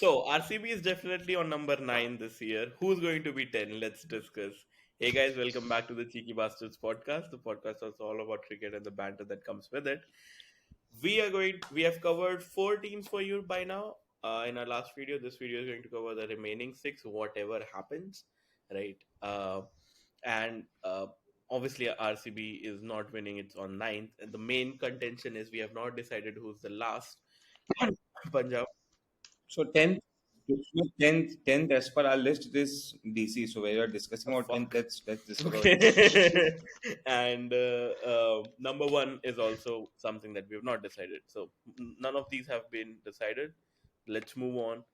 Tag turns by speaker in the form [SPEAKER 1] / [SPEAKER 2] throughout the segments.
[SPEAKER 1] So RCB is definitely on number 9 this year. Who's going to be 10? Let's discuss. Hey guys, welcome back to the Cheeky Bastards podcast. The podcast is all about cricket and the banter that comes with it. We have covered 4 teams for you by now. In our last video, this video is going to cover the remaining six, whatever happens, right? And obviously RCB is not winning; it's on ninth. And the main contention is we have not decided who's the last. Punjab.
[SPEAKER 2] So 10th as per our list it is DC. So when you are discussing about 10th,
[SPEAKER 1] Fuck.
[SPEAKER 2] let's discuss about DC.
[SPEAKER 1] Okay. And number one is also something that we have not decided. So none of these have been decided. Let's move on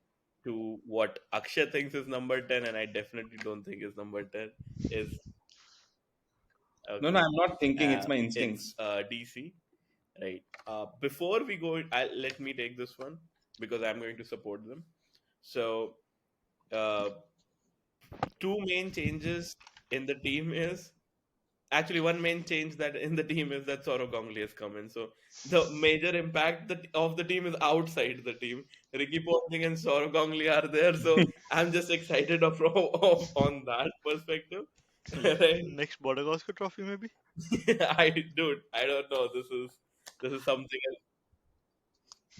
[SPEAKER 1] to what Akshay thinks is number 10, and I definitely don't think is number 10. Is
[SPEAKER 2] No,
[SPEAKER 1] okay.
[SPEAKER 2] I'm not thinking. It's my
[SPEAKER 1] It's
[SPEAKER 2] instincts.
[SPEAKER 1] DC, right? Before we go, let me take this one because I'm going to support them. So, uh, two main changes in the team is actually one main change that in the team is that Saurav Ganguly has come in. So the major impact of the team is outside the team. Ricky Ponting and Saurav Ganguly are there, so I'm just excited of on that perspective. Right?
[SPEAKER 3] Next Bodagoscar trophy, maybe?
[SPEAKER 1] I don't know. This is something else.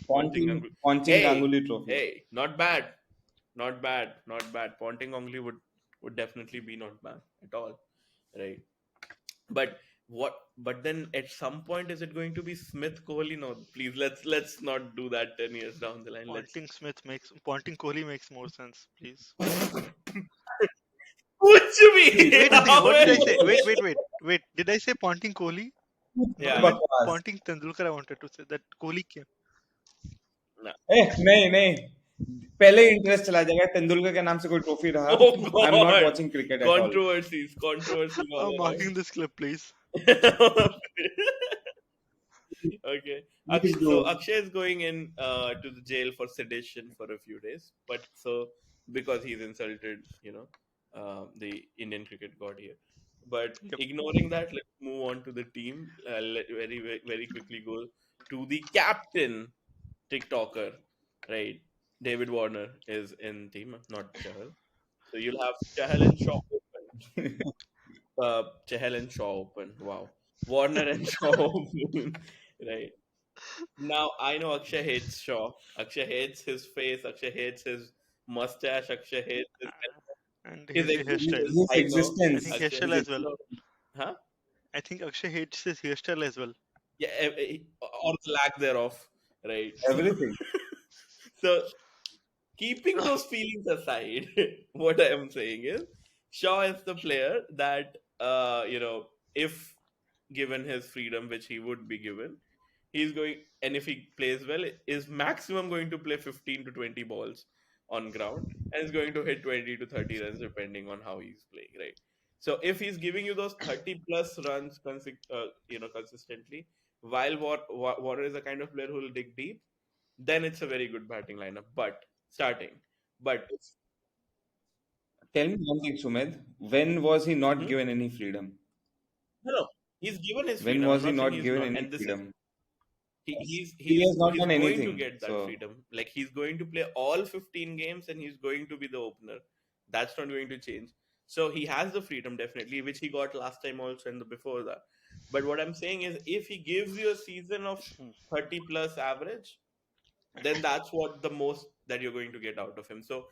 [SPEAKER 1] Ponting
[SPEAKER 2] Ponting,
[SPEAKER 1] Ganguly.
[SPEAKER 2] Ponting
[SPEAKER 1] Hey,
[SPEAKER 2] Ganguly trophy.
[SPEAKER 1] hey, not bad, not bad, not bad. Ponting Ganguly would definitely be not bad at all, right? But but then at some point is it going to be Smith Kohli? No, please let's not do that 10 years down the line. Let's
[SPEAKER 3] Ponting Kohli makes more sense, please.
[SPEAKER 1] Kuch bhi.
[SPEAKER 3] Wait a second, what did I say? Wait. Did I say Ponting Kohli? No, I
[SPEAKER 1] Yeah.
[SPEAKER 3] meant
[SPEAKER 2] बकवास.
[SPEAKER 3] Ponting Tendulkar. I wanted to say that Kohli came.
[SPEAKER 1] No.
[SPEAKER 2] नहीं नहीं पहले interest चला जाएगा तेंदुलकर के नाम से कोई ट्रॉफी रहा
[SPEAKER 1] Oh
[SPEAKER 2] I am not
[SPEAKER 1] God.
[SPEAKER 2] Watching cricket at all
[SPEAKER 1] Controversies all
[SPEAKER 3] I'm
[SPEAKER 1] around.
[SPEAKER 3] marking this clip, please.
[SPEAKER 1] Okay.
[SPEAKER 2] Please
[SPEAKER 1] So
[SPEAKER 2] do.
[SPEAKER 1] Akshay is going in to the jail for sedition for a few days, but so because he's insulted, the Indian cricket god here. But
[SPEAKER 3] Yep.
[SPEAKER 1] ignoring that, let's move on to the team. Very quickly go to the captain, TikToker, right? David Warner is in team, not Chahal. So you'll have Chahal and Shaw open. Chahal and Shaw open. Wow. Warner and Shaw open. Right. Now I know Akshay hates Shaw. Akshay hates his face. Akshay hates his mustache. Akshay hates
[SPEAKER 3] And
[SPEAKER 1] his
[SPEAKER 3] his hairstyle.
[SPEAKER 1] existence.
[SPEAKER 2] His
[SPEAKER 1] I know.
[SPEAKER 3] I
[SPEAKER 2] existence.
[SPEAKER 3] think
[SPEAKER 1] Akshay,
[SPEAKER 3] hairstyle as well.
[SPEAKER 1] huh?
[SPEAKER 3] I think Akshay hates his hairstyle as well.
[SPEAKER 1] Yeah, or the lack thereof. Right.
[SPEAKER 2] Everything.
[SPEAKER 1] So keeping those feelings aside, what I am saying is Shaw is the player that if given his freedom, which he would be given, he's going, and if he plays well, is maximum going to play 15 to 20 balls on ground and is going to hit 20 to 30 runs depending on how he's playing, right? So if he's giving you those 30 plus runs consistently, while Warner is a kind of player who will dig deep, then it's a very good batting lineup. But starting, but
[SPEAKER 2] Tell me one thing, Sumit. When was he not
[SPEAKER 1] hmm?
[SPEAKER 2] given any freedom?
[SPEAKER 1] No, he's given his
[SPEAKER 2] When
[SPEAKER 1] freedom. I'm
[SPEAKER 2] was he
[SPEAKER 1] not saying
[SPEAKER 2] not
[SPEAKER 1] he's
[SPEAKER 2] given
[SPEAKER 1] not,
[SPEAKER 2] any
[SPEAKER 1] and this is
[SPEAKER 2] freedom?
[SPEAKER 1] he's
[SPEAKER 2] He has not
[SPEAKER 1] he's
[SPEAKER 2] done
[SPEAKER 1] going to
[SPEAKER 2] anything.
[SPEAKER 1] get that
[SPEAKER 2] So
[SPEAKER 1] freedom. Like he's going to play all 15 games and he's going to be the opener. That's not going to change. So he has the freedom definitely, which he got last time also and the before that. But what I'm saying is, if he gives you a season of 30 plus average, then that's what the most that you're going to get out of him. So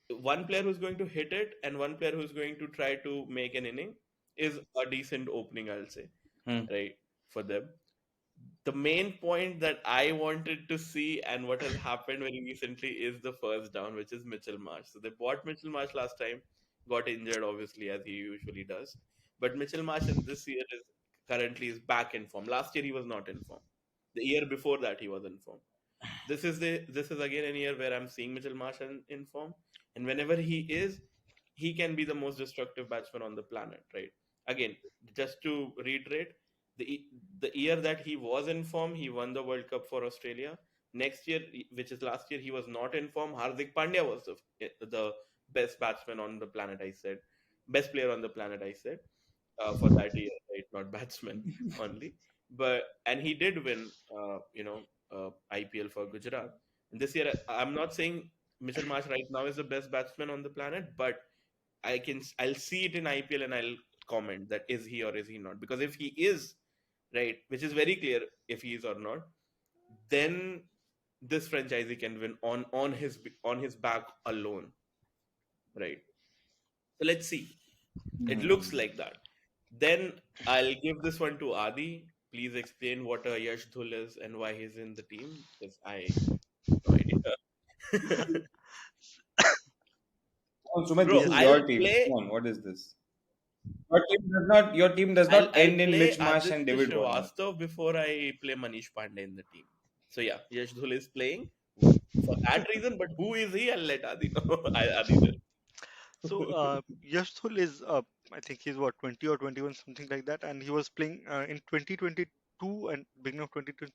[SPEAKER 1] one player who's going to hit it and one player who's going to try to make an inning is a decent opening, I'll say,
[SPEAKER 2] hmm.
[SPEAKER 1] right, for them. The main point that I wanted to see and what has happened very recently is the first down, which is Mitchell Marsh. So they bought Mitchell Marsh last time, got injured obviously as he usually does. But Mitchell Marsh in this year is currently is back in form. Last year he was not in form. The year before that he was in form. This is again a year where I'm seeing Mitchell Marsh in form, and whenever he can be the most destructive batsman on the planet, right? Again, just to reiterate, the year that he was in form, he won the World Cup for Australia. Next year, which is last year, he was not in form. Hardik Pandya was the best batsman on the planet. I said, best player on the planet. I said for that year, right? Not batsman only, but and he did win, IPL for Gujarat. And this year, I'm not saying Mitchell Marsh right now is the best batsman on the planet, but I'll see it in IPL and I'll comment that is he or is he not? Because if he is, right, which is very clear if he is or not, then this franchise can win on his back alone, right? So let's see. It looks
[SPEAKER 2] Hmm.
[SPEAKER 1] like that. Then I'll give this one to Adi. Please explain what a Yash Dhul is and why he's in the team, because I have no idea.
[SPEAKER 2] Oh, Sumit, this
[SPEAKER 1] Bro,
[SPEAKER 3] Yes.
[SPEAKER 2] is
[SPEAKER 1] I'll
[SPEAKER 2] your team.
[SPEAKER 1] play
[SPEAKER 2] Come on, what is this? Your team does not
[SPEAKER 1] I'll
[SPEAKER 2] end in
[SPEAKER 1] play
[SPEAKER 2] Mitch Marsh and
[SPEAKER 1] Aditya
[SPEAKER 2] David Warner.
[SPEAKER 1] Srivastav before I play Manish Pandey in the team. So yeah, Yash Dhul is playing for that reason, but who is he? I'll let Adi know. Adi
[SPEAKER 3] So Yashthul is, I think he's what, 20 or 21, something like that, and he was playing in 2022 and beginning of 2020.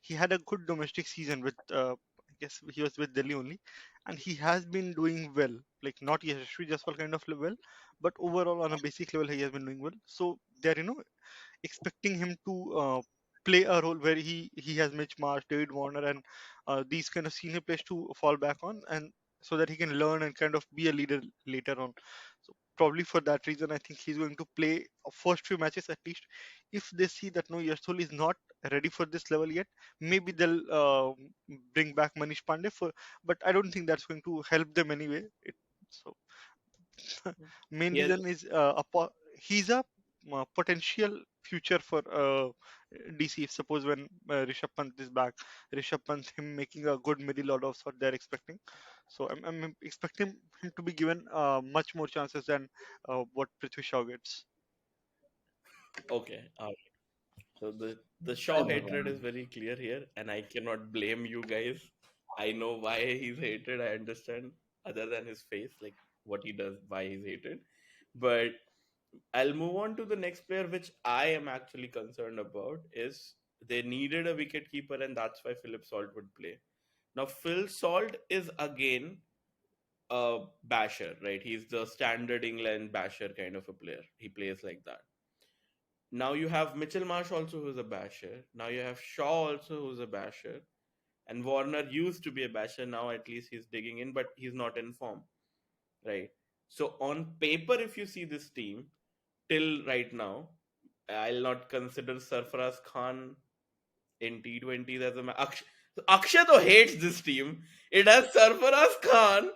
[SPEAKER 3] He had a good domestic season with, I guess he was with Delhi only, and he has been doing well. Like not Yashasvi Jaiswal kind of level, but overall on a basic level he has been doing well. So they're expecting him to play a role where he has Mitch Marsh, David Warner, and these kind of senior players to fall back on, and so that he can learn and kind of be a leader later on. So probably for that reason, I think he's going to play first few matches at least. If they see that no, Yashul is not ready for this level yet, maybe they'll bring back Manish Pandey for. But I don't think that's going to help them anyway. So main
[SPEAKER 1] Dhul.
[SPEAKER 3] reason is he's a potential future for DC. If suppose when Rishabh Pant is back, Rishabh Pant him making a good middle order of what they're expecting. So I'm expecting him to be given much more chances than what Prithvi Shaw gets.
[SPEAKER 1] Okay. So the
[SPEAKER 2] I
[SPEAKER 1] Shaw
[SPEAKER 2] don't
[SPEAKER 1] hatred is
[SPEAKER 2] know.
[SPEAKER 1] very clear here, and I cannot blame you guys. I know why he's hated. I understand, other than his face, like what he does, why he's hated. But I'll move on to the next player, which I am actually concerned about. Is they needed a wicket keeper, and that's why Philip Salt would play. Now Phil Salt is again a basher, right? He's the standard England basher kind of a player. He plays like that. Now you have Mitchell Marsh also who's a basher. Now you have Shaw also who's a basher. And Warner used to be a basher. Now at least he's digging in, but he's not in form, right? So on paper, if you see this team till right now, I'll not consider Sarfaraz Khan in T20s as a Akshay though hates this team. It has Sarfaraz Khan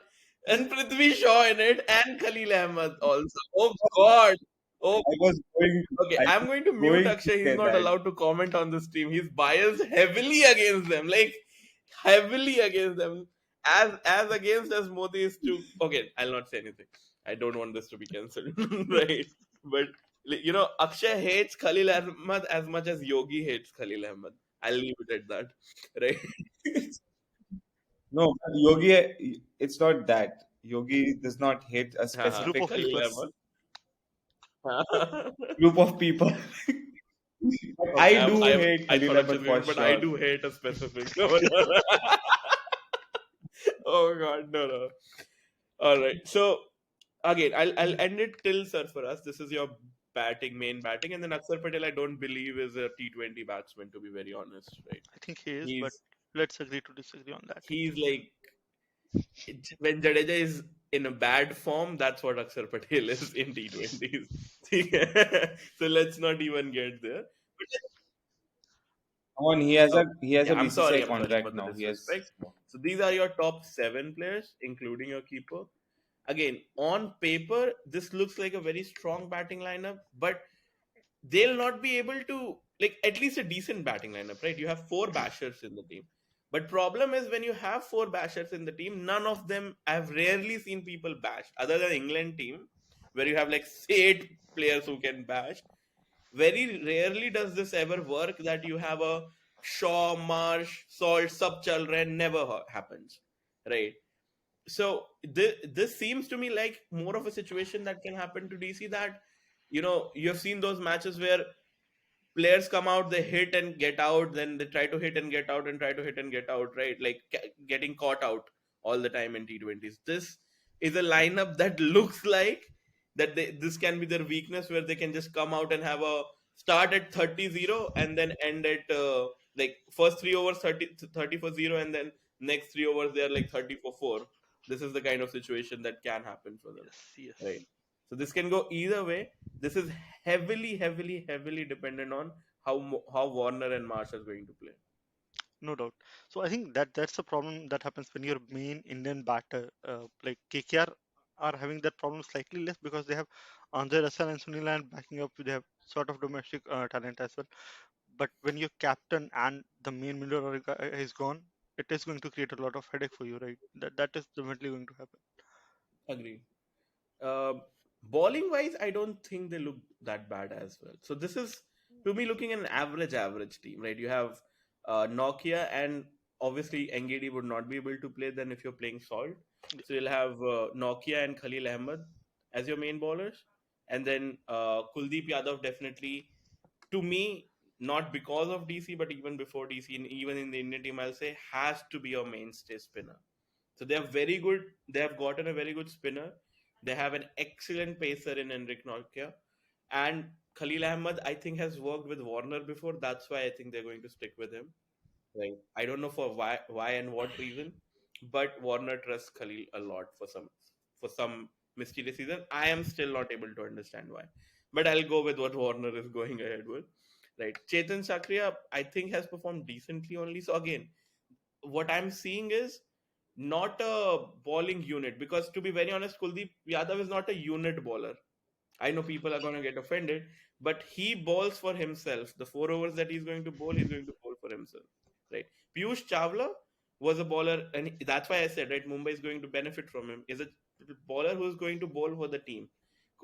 [SPEAKER 1] and Prithvi Shaw in it and Khalil Ahmed also. Oh God. Oh,
[SPEAKER 2] I was going to,
[SPEAKER 1] okay,
[SPEAKER 2] I
[SPEAKER 1] I'm
[SPEAKER 2] was
[SPEAKER 1] going to mute
[SPEAKER 2] going to
[SPEAKER 1] Akshay. He's
[SPEAKER 2] say
[SPEAKER 1] not
[SPEAKER 2] that.
[SPEAKER 1] allowed to comment on this team. He's biased heavily against them, like heavily against them, as against as Modi is to. Okay, I'll not say anything. I don't want this to be cancelled, right? But Akshay hates Khalil Ahmed as much as Yogi hates Khalil Ahmed. I'll leave it at that, right?
[SPEAKER 2] No, but Yogi, it's not that. Yogi does not hate a
[SPEAKER 3] Group
[SPEAKER 2] specific
[SPEAKER 3] of
[SPEAKER 1] Khalil
[SPEAKER 3] people.
[SPEAKER 1] Ahmed.
[SPEAKER 2] group of people. But
[SPEAKER 1] Okay,
[SPEAKER 2] I do hate
[SPEAKER 1] I
[SPEAKER 2] Khalil
[SPEAKER 1] thought of
[SPEAKER 2] Ahmed for
[SPEAKER 1] specific, but I
[SPEAKER 2] sure.
[SPEAKER 1] do hate a specific. Oh God, no, no. All right. So again, I'll end it till Sarfaraz. This is your main batting, and then Akshar Patel. I don't believe is a T20 batsman, to be very honest. Right?
[SPEAKER 3] I think he is, but
[SPEAKER 1] He's
[SPEAKER 3] let's agree to disagree on that.
[SPEAKER 1] he's like when Jadeja is in a bad form, that's what Akshar Patel is in T20s. So let's not even get there. But
[SPEAKER 2] Come on, he has a
[SPEAKER 1] yeah,
[SPEAKER 2] BCCI
[SPEAKER 1] I'm sorry for
[SPEAKER 2] contract
[SPEAKER 1] the
[SPEAKER 2] now. He has.
[SPEAKER 1] disrespect. So these are your top seven players, including your keeper. Again, on paper, this looks like a very strong batting lineup, but they'll not be able to like at least a decent batting lineup, right? You have four bashers in the team. But problem is when you have four bashers in the team, none of them I've rarely seen people bash, other than England team, where you have like eight players who can bash. Very rarely does this ever work that you have a Shaw, Marsh, Salt, Sub Children, never happens. Right. So this seems to me like more of a situation that can happen to DC that you have seen those matches where players come out, they hit and get out, then they try to hit and get out and try to hit and get out, right? Like getting caught out all the time in T20s. This is a lineup that looks like that this can be their weakness where they can just come out and have a start at 30-0 and then end at like first 3 overs 30 for 0 and then next 3 overs they are like 30 for 4. This is the kind of situation that can happen for them,
[SPEAKER 3] Yes, yes.
[SPEAKER 1] right? So this can go either way. This is heavily dependent on how Warner and Marsh are going to play.
[SPEAKER 3] No doubt. So I think that's the problem that happens when your main Indian batter, like KKR, are having that problem slightly less because they have Andre Russell and Sunil and backing up. They have sort of domestic talent as well. But when your captain and the main middle order guy is gone, it is going to create a lot of headache for you, right? That is definitely going to happen.
[SPEAKER 1] Agree. Uh, Bowling wise, I don't think they look that bad as well. So this is to me looking at an average team, right? You have Nokia, and obviously Engedi would not be able to play then if you're playing Salt. So you'll have Nokia and Khalil Ahmed as your main bowlers, and then Kuldeep Yadav definitely, to me, not because of DC, but even before DC, and even in the Indian team, I'll say has to be your mainstay spinner. So they are very good. They have gotten a very good spinner. They have an excellent pacer in Enric Nokia. And Khalil Ahmed, I think, has worked with Warner before. That's why I think they're going to stick with him. Right. I don't know for why and what reason, but Warner trusts Khalil a lot for some mysterious reason. I am still not able to understand why, but I'll go with what Warner is going ahead with. Right. Chetan Sakriya, I think, has performed decently only. So again, what I'm seeing is not a bowling unit, because to be very honest, Kuldeep Yadav is not a unit bowler. I know people are going to get offended, but he bowls for himself. The 4 overs that he's going to bowl for himself. Right. Piyush Chawla was a bowler, and that's why I said, right, Mumbai is going to benefit from him. Is a bowler who is going to bowl for the team.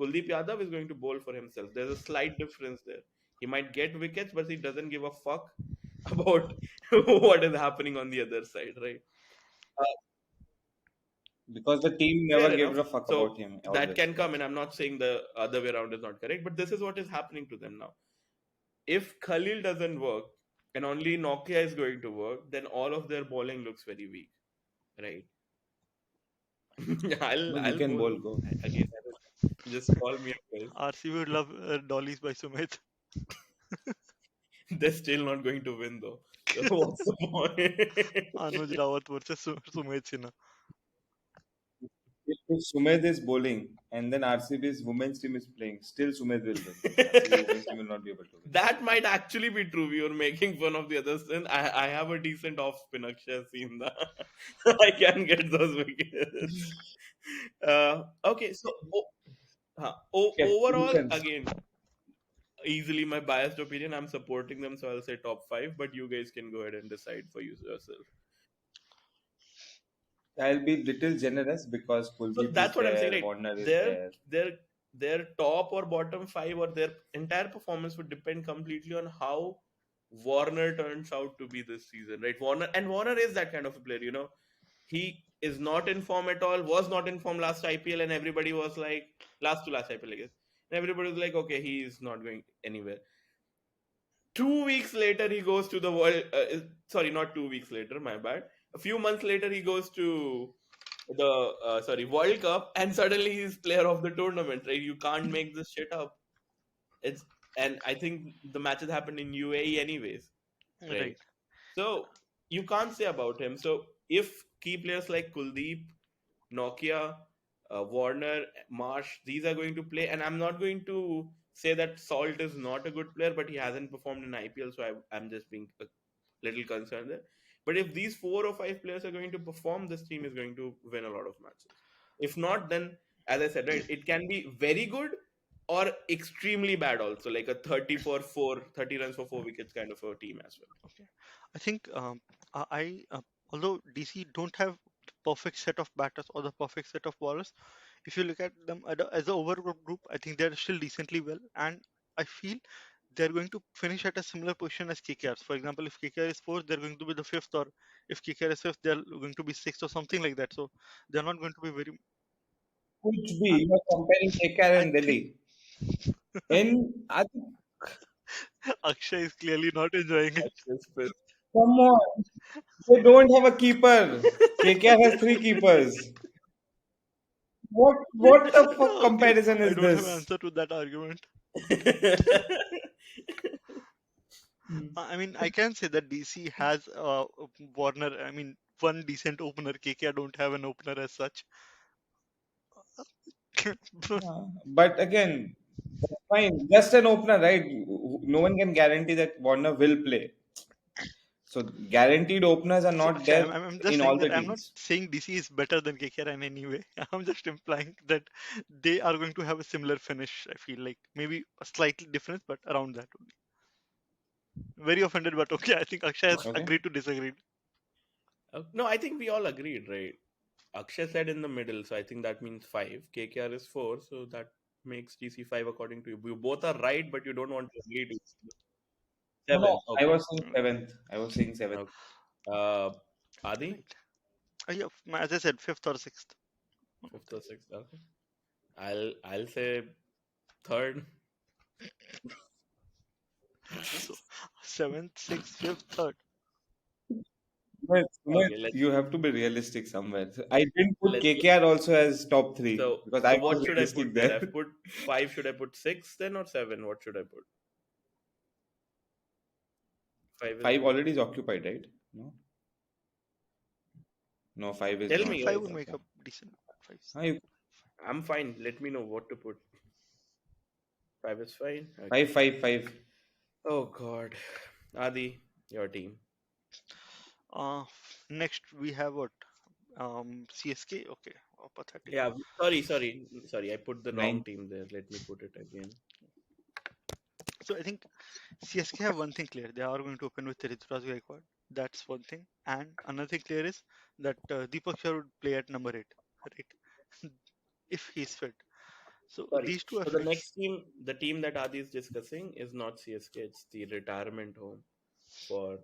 [SPEAKER 1] Kuldeep Yadav is going to bowl for himself. There's a slight difference there. He might get wickets, but he doesn't give a fuck about what is happening on the other side, right?
[SPEAKER 2] Because the team never
[SPEAKER 1] Fair
[SPEAKER 2] gave
[SPEAKER 1] enough.
[SPEAKER 2] a fuck
[SPEAKER 1] So
[SPEAKER 2] about him
[SPEAKER 1] that
[SPEAKER 2] always.
[SPEAKER 1] can come, and I'm not saying the other way around is not correct, but this is what is happening to them now. If Khalil doesn't work and only Nokia is going to work, then all of their bowling looks very weak, right?
[SPEAKER 2] No, you
[SPEAKER 1] I'll
[SPEAKER 2] can
[SPEAKER 1] bowl
[SPEAKER 2] bowl, go.
[SPEAKER 1] again. Just call me up, guys.
[SPEAKER 3] RCB would love dollies by Sumit.
[SPEAKER 1] They're still not going to win though. So what's the point?
[SPEAKER 3] Anuj Rawat versus Sumit Sinha.
[SPEAKER 2] If Sumed is bowling and then RCB's women's team is playing, still Sumed will win. RCB women's team will not be able to win.
[SPEAKER 1] That might actually be true. We were making fun of the others. And I have a decent off spin. Akshay has seen that. I can get those wickets. Okay, so overall,
[SPEAKER 2] Captains.
[SPEAKER 1] again, easily my biased opinion, I'm supporting them, so I'll say top five. But you guys can go ahead and decide for yourself.
[SPEAKER 2] I'll be little generous because
[SPEAKER 1] So
[SPEAKER 2] Kuldeep is
[SPEAKER 1] that's what I'm saying,
[SPEAKER 2] there,
[SPEAKER 1] right?
[SPEAKER 2] Warner is
[SPEAKER 1] Their
[SPEAKER 2] there.
[SPEAKER 1] their their top or bottom five or their entire performance would depend completely on how Warner turns out to be this season, right? Warner is that kind of a player, He is not in form at all, was not in form last IPL, and everybody was like last to last IPL, I guess. And everybody was like, okay, he is not going anywhere. 2 weeks later, he goes to the world. Sorry, not 2 weeks later. My bad. A few months later, he goes to the World Cup, and suddenly he's player of the tournament. Right? You can't make this shit up. It's and I think the matches happened in UAE anyways. Right?
[SPEAKER 3] Right.
[SPEAKER 1] So you can't say about him. So if key players like Kuldeep, Nokia, Warner, Marsh, these are going to play. And I'm not going to say that Salt is not a good player, but he hasn't performed in IPL, so I'm just being a little concerned there. But if these 4 or 5 players are going to perform, this team is going to win a lot of matches. If not, then as I said, right, it can be very good or extremely bad also, like a 30 for 4, 30 runs for 4 wickets kind of a team as well.
[SPEAKER 3] Okay. I think although DC don't have the perfect set of batters or the perfect set of bowlers, if you look at them as an overall group, I think they're still decently well, and I feel they're going to finish at a similar position as KKR. For example, if KKR is fourth, they're going to be the fifth, or if KKR is fifth, they're going to be sixth or something like that. So they're not going to be very.
[SPEAKER 2] Could be,
[SPEAKER 3] I,
[SPEAKER 2] you are comparing KKR
[SPEAKER 3] I
[SPEAKER 2] and
[SPEAKER 3] think
[SPEAKER 2] Delhi. I think,
[SPEAKER 3] Akshay is clearly not enjoying it.
[SPEAKER 1] That's just fit.
[SPEAKER 2] come on. They don't have a keeper. KKR has three keepers. What the fuck
[SPEAKER 3] Okay,
[SPEAKER 2] comparison
[SPEAKER 3] I
[SPEAKER 2] is
[SPEAKER 3] don't have an
[SPEAKER 2] this?
[SPEAKER 3] answer to that argument.
[SPEAKER 2] Hmm.
[SPEAKER 3] I mean, I can say that DC has Warner. I mean, one decent opener. KKR don't have an opener as such.
[SPEAKER 2] But again, that's fine. Just an opener, right? No one can guarantee that Warner will play. So guaranteed openers are
[SPEAKER 3] So
[SPEAKER 2] not
[SPEAKER 3] actually,
[SPEAKER 2] there
[SPEAKER 3] I'm just
[SPEAKER 2] in
[SPEAKER 3] saying
[SPEAKER 2] all the
[SPEAKER 3] that I'm not
[SPEAKER 2] teams.
[SPEAKER 3] saying DC is better than KKR in any way. I'm just implying that they are going to have a similar finish. I feel like maybe a slightly different, but around that only. Very offended, but okay. I think Akshay has
[SPEAKER 2] Okay.
[SPEAKER 3] agreed to disagree.
[SPEAKER 1] No, I think we all agreed, right? Akshay said in the middle, so I think that means five. KKR is four, so that makes GC five according to you. You both are right, but you don't want to agree to
[SPEAKER 2] No, no.
[SPEAKER 1] seven.
[SPEAKER 2] I
[SPEAKER 1] Okay.
[SPEAKER 2] was saying seventh. I was saying seventh.
[SPEAKER 1] Okay. Uh, Adi,
[SPEAKER 3] Right. Yeah, as I said, fifth or sixth.
[SPEAKER 1] fifth or sixth. Okay. I'll say third.
[SPEAKER 3] So seventh, sixth, fifth, third.
[SPEAKER 2] Sumit,
[SPEAKER 1] Okay. Let's
[SPEAKER 2] you have to be realistic somewhere. So I didn't put
[SPEAKER 1] let's.
[SPEAKER 2] KKR also as top three because I
[SPEAKER 1] So
[SPEAKER 2] was
[SPEAKER 1] what should I
[SPEAKER 2] realistic
[SPEAKER 1] put there?
[SPEAKER 2] there.
[SPEAKER 1] I've put five. Should I put six then or seven? What should I put? Five is
[SPEAKER 2] Five
[SPEAKER 1] good.
[SPEAKER 2] already is occupied, right? No, no, five is
[SPEAKER 1] Tell
[SPEAKER 3] Yeah,
[SPEAKER 2] not
[SPEAKER 1] me.
[SPEAKER 3] five
[SPEAKER 2] right.
[SPEAKER 3] would make
[SPEAKER 2] Okay.
[SPEAKER 3] a decent five.
[SPEAKER 2] Five,
[SPEAKER 1] I'm fine. Let me know what to put. Five is fine. Okay.
[SPEAKER 2] five, five, five.
[SPEAKER 1] Oh God, Adi, your team.
[SPEAKER 3] Uh, Next we have what? CSK. Okay, pathetic.
[SPEAKER 1] Yeah. Sorry. I put the wrong
[SPEAKER 2] Nine.
[SPEAKER 1] team there. Let me put it again.
[SPEAKER 3] So I think CSK have one thing clear. They are going to open with Rituraj Gaikwad. That's one thing. And another thing clear is that Deepak Shah would play at number 8, right? If he's fit. So
[SPEAKER 1] Sorry.
[SPEAKER 3] these two are
[SPEAKER 1] So the
[SPEAKER 3] fixed.
[SPEAKER 1] next team, the team that Adi is discussing, is not CSK. It's the retirement home for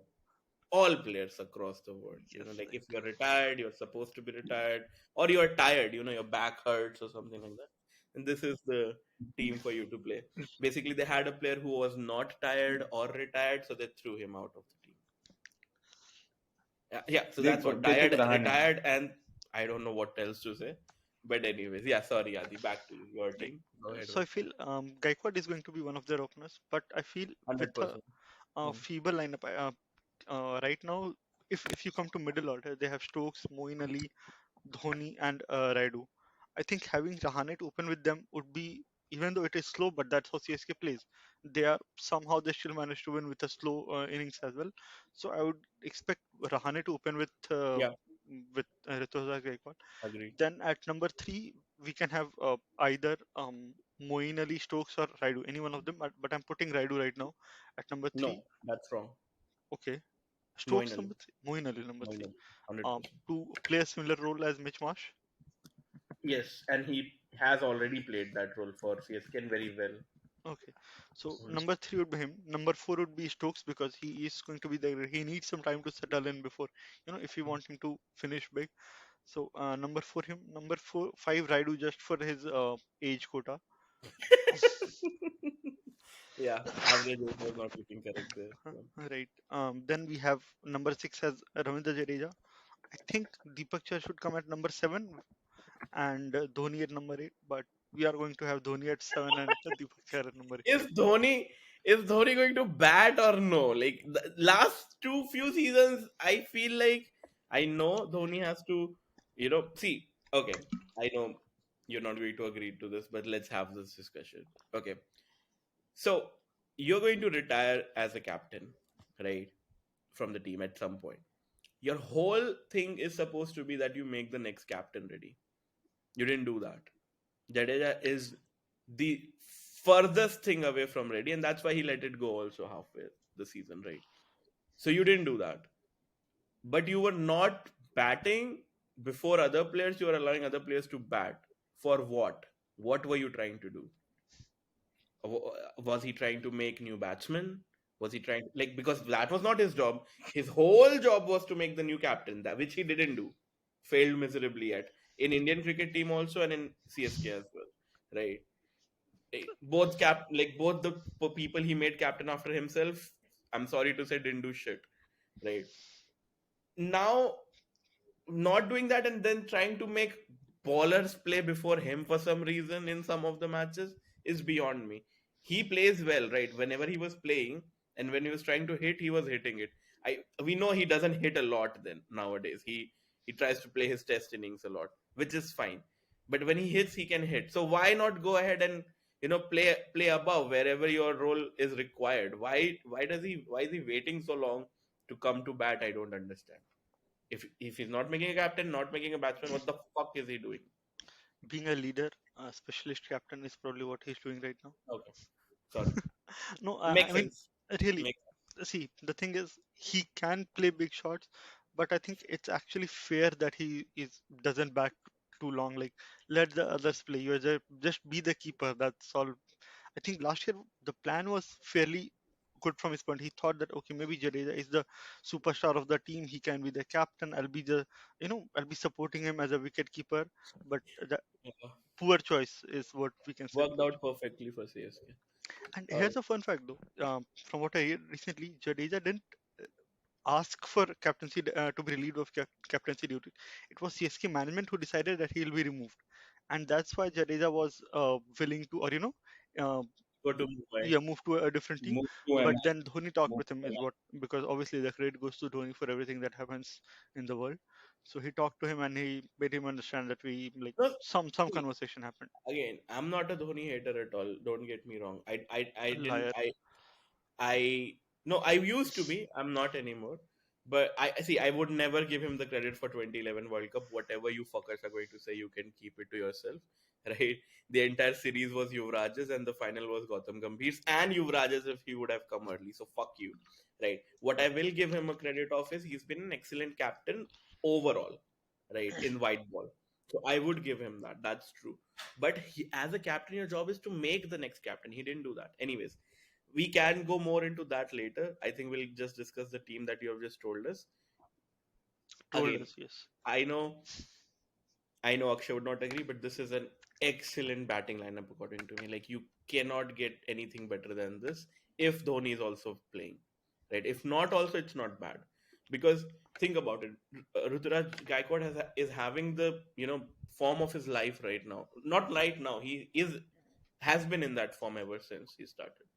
[SPEAKER 1] all players across the world. You
[SPEAKER 3] Yes,
[SPEAKER 1] know, like
[SPEAKER 3] right.
[SPEAKER 1] if you're retired, you're supposed to be retired, or you're tired. You know, your back hurts or something like that. And this is the team for you to play. Basically, they had a player who was not tired or retired, so they threw him out of the team. Yeah. So that's what
[SPEAKER 2] They took
[SPEAKER 1] tired,
[SPEAKER 2] Rahane.
[SPEAKER 1] retired, and I don't know what else to say. But anyways, yeah. Sorry, Adi. Back to you. Your
[SPEAKER 3] Right.
[SPEAKER 1] team. Go ahead
[SPEAKER 3] So
[SPEAKER 1] with
[SPEAKER 3] I feel Gaikwad is going to be one of their openers, but I feel with
[SPEAKER 1] 100%.
[SPEAKER 3] a feeble lineup, right now, if you come to middle order, they have Stokes, Moeen Ali, Dhoni, and Raidu. I think having Rahane to open with them would be, even though it is slow, but that's how CSK plays. They are somehow they still manage to win with a slow innings as well. So I would expect Rahane to open
[SPEAKER 1] Yeah.
[SPEAKER 3] with Ritwazar Gaikwad.
[SPEAKER 1] Agreed.
[SPEAKER 3] Then at number three, we can have either Moeen Ali, Stokes, or Raidu, any one of them. But I'm putting Raidu right now at number three.
[SPEAKER 1] No, that's wrong.
[SPEAKER 3] Okay,
[SPEAKER 1] Moin
[SPEAKER 3] Stokes
[SPEAKER 1] Ali.
[SPEAKER 3] number three, Moeen Ali number
[SPEAKER 1] Moin
[SPEAKER 3] three.
[SPEAKER 1] Ali. 100%.
[SPEAKER 3] To play a similar role as Mitch Marsh.
[SPEAKER 1] Yes, and he has already played that role for CSK very well.
[SPEAKER 3] Okay, so
[SPEAKER 1] Mm.
[SPEAKER 3] number three would be him. Number four would be Stokes because he is going to be there. He needs some time to settle in before, if you want him to finish big. So number four him. Number five Raidu just for his age quota.
[SPEAKER 1] Yeah, average age was not looking correct there.
[SPEAKER 3] Huh,
[SPEAKER 1] So.
[SPEAKER 3] right. Then we have number six as Ravindra Jadeja. I think Deepak Char should come at number seven and Dhoni at number eight. But we are going to have Dhoni at seven and Deepak Char at number eight.
[SPEAKER 1] Is Dhoni is Dhoni going to bat or no? Like the last two few seasons, I feel like I know Dhoni has to, see. Okay, I know you're not going to agree to this, but let's have this discussion. Okay, so you're going to retire as a captain, right, from the team at some point. Your whole thing is supposed to be that you make the next captain ready. You didn't do that. Jadeja is the furthest thing away from ready, and that's why he let it go also halfway the season, right? So you didn't do that. But you were not batting before other players, you were allowing other players to bat. For what? What were you trying to do? Was he trying to make new batsmen? Was he trying like because that was not his job? His whole job was to make the new captain, that which he didn't do. Failed miserably at in Indian cricket team also and in CSK as well, right? Both the people he made captain after himself, I'm sorry to say, didn't do shit, right? Now not doing that and then trying to make bowlers play before him for some reason in some of the matches is beyond me. He plays well, right? Whenever he was playing and when he was trying to hit, he was hitting it. We know he doesn't hit a lot then nowadays. He tries to play his test innings a lot, which is fine. But when he hits, he can hit. So why not go ahead and play above wherever your role is required? Why is he waiting so long to come to bat? I don't understand. If he's not making a captain, not making a batsman, what the fuck is he doing?
[SPEAKER 3] Being a leader, a specialist captain is probably what he's doing right now.
[SPEAKER 1] Okay, sorry.
[SPEAKER 3] No, I
[SPEAKER 1] Makes
[SPEAKER 3] mean,
[SPEAKER 1] sense.
[SPEAKER 3] really,
[SPEAKER 1] Makes
[SPEAKER 3] see, the thing is, he can play big shots, but I think it's actually fair that he is doesn't bat too long. Like, let the others play. You just be the keeper. That's all. I think last year the plan was fairly good from his point. He thought that okay, maybe Jadeja is the superstar of the team. He can be the captain. I'll be supporting him as a wicket keeper. But the
[SPEAKER 1] sense.
[SPEAKER 3] poor choice is what we can say.
[SPEAKER 1] Worked out perfectly for CSK.
[SPEAKER 3] And
[SPEAKER 1] Uh,
[SPEAKER 3] here's a fun fact though. From what I heard recently, Jadeja didn't ask for to be relieved of captaincy duty. It was CSK management who decided that he'll be removed, and that's why Jadeja was willing to, or uh,
[SPEAKER 1] Go to Mumbai.
[SPEAKER 3] yeah, move to a different team.
[SPEAKER 2] Move to
[SPEAKER 3] But
[SPEAKER 2] MI.
[SPEAKER 3] then Dhoni talked
[SPEAKER 2] Move
[SPEAKER 3] with him,
[SPEAKER 2] to
[SPEAKER 3] is
[SPEAKER 2] MI.
[SPEAKER 3] what, because obviously the credit goes to Dhoni for everything that happens in the world. So he talked to him and he made him understand that we like
[SPEAKER 1] No,
[SPEAKER 3] some
[SPEAKER 1] see,
[SPEAKER 3] conversation happened.
[SPEAKER 1] again, I'm not a Dhoni hater at all. Don't get me wrong. I didn't.
[SPEAKER 3] Liar.
[SPEAKER 1] I no, I used to be. I'm not anymore. But I see. I would never give him the credit for 2011 World Cup. Whatever you fuckers are going to say, you can keep it to yourself, right? The entire series was Yuvraj's, and the final was Gautam Gambhir's and Yuvraj's if he would have come early. So fuck you, right? What I will give him a credit of is he's been an excellent captain overall, right? In white ball. So I would give him that. That's true. But as a captain, your job is to make the next captain. He didn't do that. Anyways, we can go more into that later. I think we'll just discuss the team that you have just told us.
[SPEAKER 3] Told
[SPEAKER 1] Again,
[SPEAKER 3] us, yes.
[SPEAKER 1] I know I know Akshay would not agree, but this is an excellent batting lineup according to me. Like you cannot get anything better than this if Dhoni is also playing, right? If not, also it's not bad because think about it. Ruturaj Gaikwad is having the form of his life right now. Not right now. He is has been in that form ever since he started.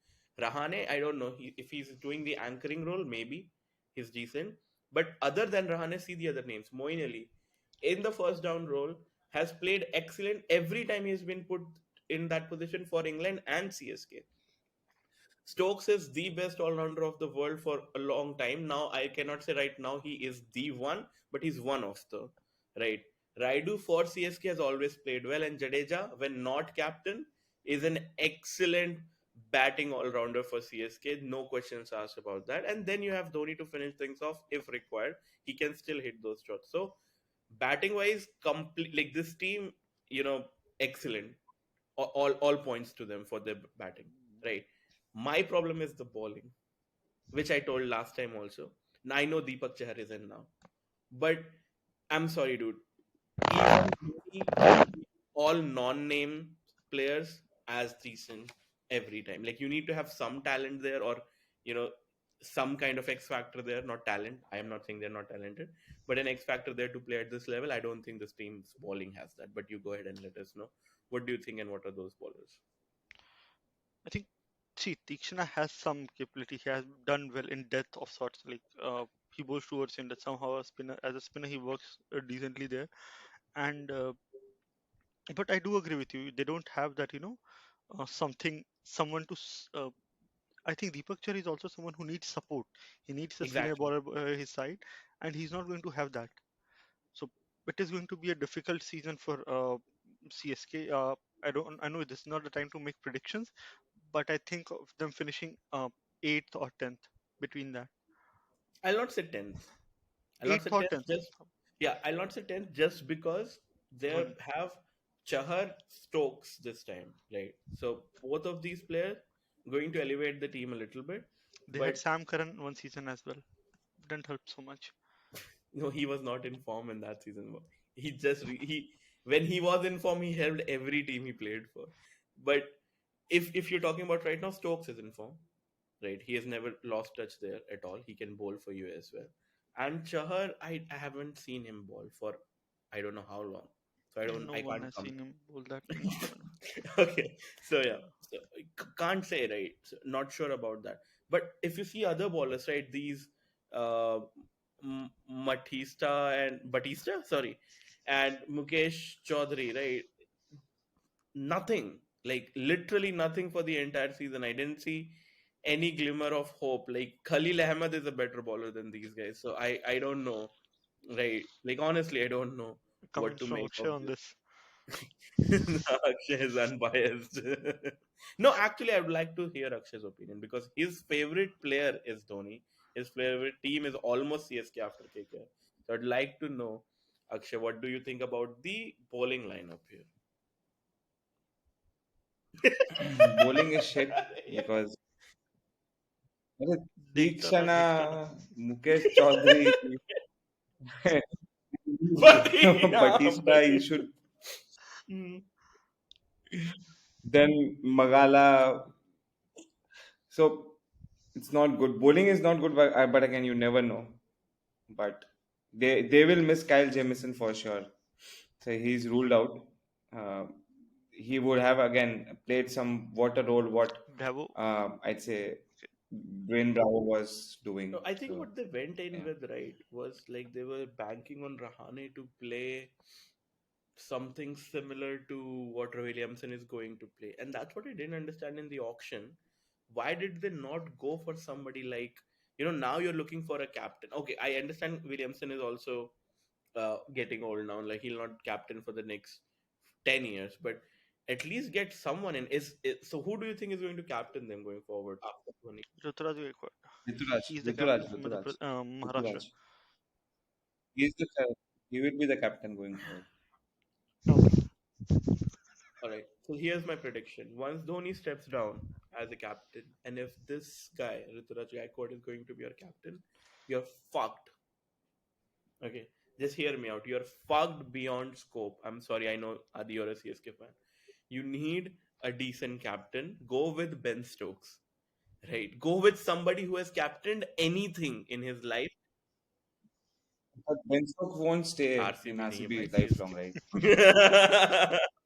[SPEAKER 1] Rahane, I don't know if he's doing the anchoring role. Maybe he's decent, but other than Rahane, see the other names. Moeen Ali in the first down role has played excellent every time he's been put in that position for England and CSK. Stokes is the best all rounder of the world for a long time. Now, I cannot say right now he is the one, but he's one of the. Right. Raidu for CSK has always played well, and Jadeja, when not captain, is an excellent batting all rounder for CSK. No questions asked about that. And then you have Dhoni to finish things off if required. He can still hit those shots. So, batting wise, complete like this team, excellent. All points to them for their batting. Right. My problem is the bowling, which I told last time also. Now I know Deepak Chahar is in now, but I'm sorry, dude. Even Dhoni can beat all non-name players as decent every time. Like you need to have some talent there, or you know, some kind of X factor there. Not talent. I am not saying they're not talented, but an X factor there to play at this level. I don't think this team's bowling has that. But you go ahead and let us know. What do you think, and what are those bowlers?
[SPEAKER 3] I think, see, Tikshana has some capability. He has done well in depth of sorts. Like he bowls towards him that somehow as a spinner he works decently there. And but I do agree with you. They don't have that, someone to. I think Deepak Char is also someone who needs support. He needs a senior
[SPEAKER 1] Exactly.
[SPEAKER 3] bowler by his side, and he's not going to have that. So it is going to be a difficult season for CSK. I know this is not the time to make predictions, but I think of them finishing eighth or tenth between that.
[SPEAKER 1] I'll not say tenth. I'll not say
[SPEAKER 3] Eighth or
[SPEAKER 1] 10th
[SPEAKER 3] tenth.
[SPEAKER 1] just yeah, I'll not say 10th just because they
[SPEAKER 3] Dhoni.
[SPEAKER 1] have Chahar Stokes this time, right? So both of these players going to elevate the team a little bit,
[SPEAKER 3] They had
[SPEAKER 1] but
[SPEAKER 3] Sam Curran one season as well. Didn't help so much.
[SPEAKER 1] no, he was not in form in that season. He just he when he was in form, he helped every team he played for. But if you're talking about right now, Stokes is in form, right? He has never lost touch there at all. He can bowl for you as well. And Chahar, I haven't seen him bowl for I don't know how long. So
[SPEAKER 3] And no
[SPEAKER 1] I
[SPEAKER 3] one
[SPEAKER 1] can't
[SPEAKER 3] has
[SPEAKER 1] come.
[SPEAKER 3] seen him bowl that long. So no.
[SPEAKER 1] Okay, so yeah, so, can't say right. So, not sure about that. But if you see other bowlers, right? These. uh, Matista and Batista, sorry, and Mukesh Chaudhary, right? Nothing, like literally nothing for the entire season. I didn't see any glimmer of hope. Like Khalil Ahmed is a better bowler than these guys, so I don't know, right? Like honestly, I don't know what
[SPEAKER 3] Comments
[SPEAKER 1] to
[SPEAKER 3] from
[SPEAKER 1] make
[SPEAKER 3] Akshay
[SPEAKER 1] of
[SPEAKER 3] on
[SPEAKER 1] this.
[SPEAKER 3] this.
[SPEAKER 1] No, Akshay is unbiased. No, actually, I would like to hear Akshay's opinion because his favorite player is Dhoni. His favorite team is almost CSK after KKR. So I'd like to know, Akshay, what do you think about the bowling lineup here?
[SPEAKER 2] Bowling is shit
[SPEAKER 1] Yeah.
[SPEAKER 2] because अरे
[SPEAKER 3] देखता रहा देखता
[SPEAKER 2] Deekshana,
[SPEAKER 3] रहा
[SPEAKER 2] Mukesh Chaudhary,
[SPEAKER 1] But yeah,
[SPEAKER 2] Batista,
[SPEAKER 1] but
[SPEAKER 2] he should
[SPEAKER 1] mm,
[SPEAKER 2] then Magala. So it's not good. Bowling is not good, but again, you never know. But they will miss Kyle Jamison for sure. So he's ruled out. Uh, he would have again played some water role what
[SPEAKER 3] Bravo.
[SPEAKER 2] I'd say Dwayne Bravo was doing.
[SPEAKER 1] no, I think
[SPEAKER 2] So
[SPEAKER 1] what they went in
[SPEAKER 2] yeah,
[SPEAKER 1] with, right, was like they were banking on Rahane to play something similar to what Roy Williamson is going to play. And that's what I didn't understand in the auction. Why did they not go for somebody like, now you're looking for a captain. Okay, I understand Williamson is also getting old now. Like he'll not captain for the next 10 years, but at least get someone in. So who do you think is going to captain them going forward after Dhoni?
[SPEAKER 3] Ruturaj Gaikwad.
[SPEAKER 2] Rituraj,
[SPEAKER 3] He's the
[SPEAKER 2] Rituraj,
[SPEAKER 3] captain of
[SPEAKER 2] Rituraj,
[SPEAKER 3] Maharashtra.
[SPEAKER 2] Rituraj. He's the he will be the captain going forward.
[SPEAKER 3] Okay.
[SPEAKER 1] All right. So here's my prediction. Once Dhoni steps down as a captain, and if this guy, Rituraj Gaikwad, is going to be your captain, you're fucked. Okay. Just hear me out. You're fucked beyond scope. I'm sorry. I know Adi, you're a CSK fan. You need a decent captain. Go with Ben Stokes. Right. Go with somebody who has captained anything in his life.
[SPEAKER 2] But Ben Stokes won't stay in
[SPEAKER 1] RCB nahi hai bhai,
[SPEAKER 2] RCB lifelong,
[SPEAKER 1] CSK.
[SPEAKER 2] right?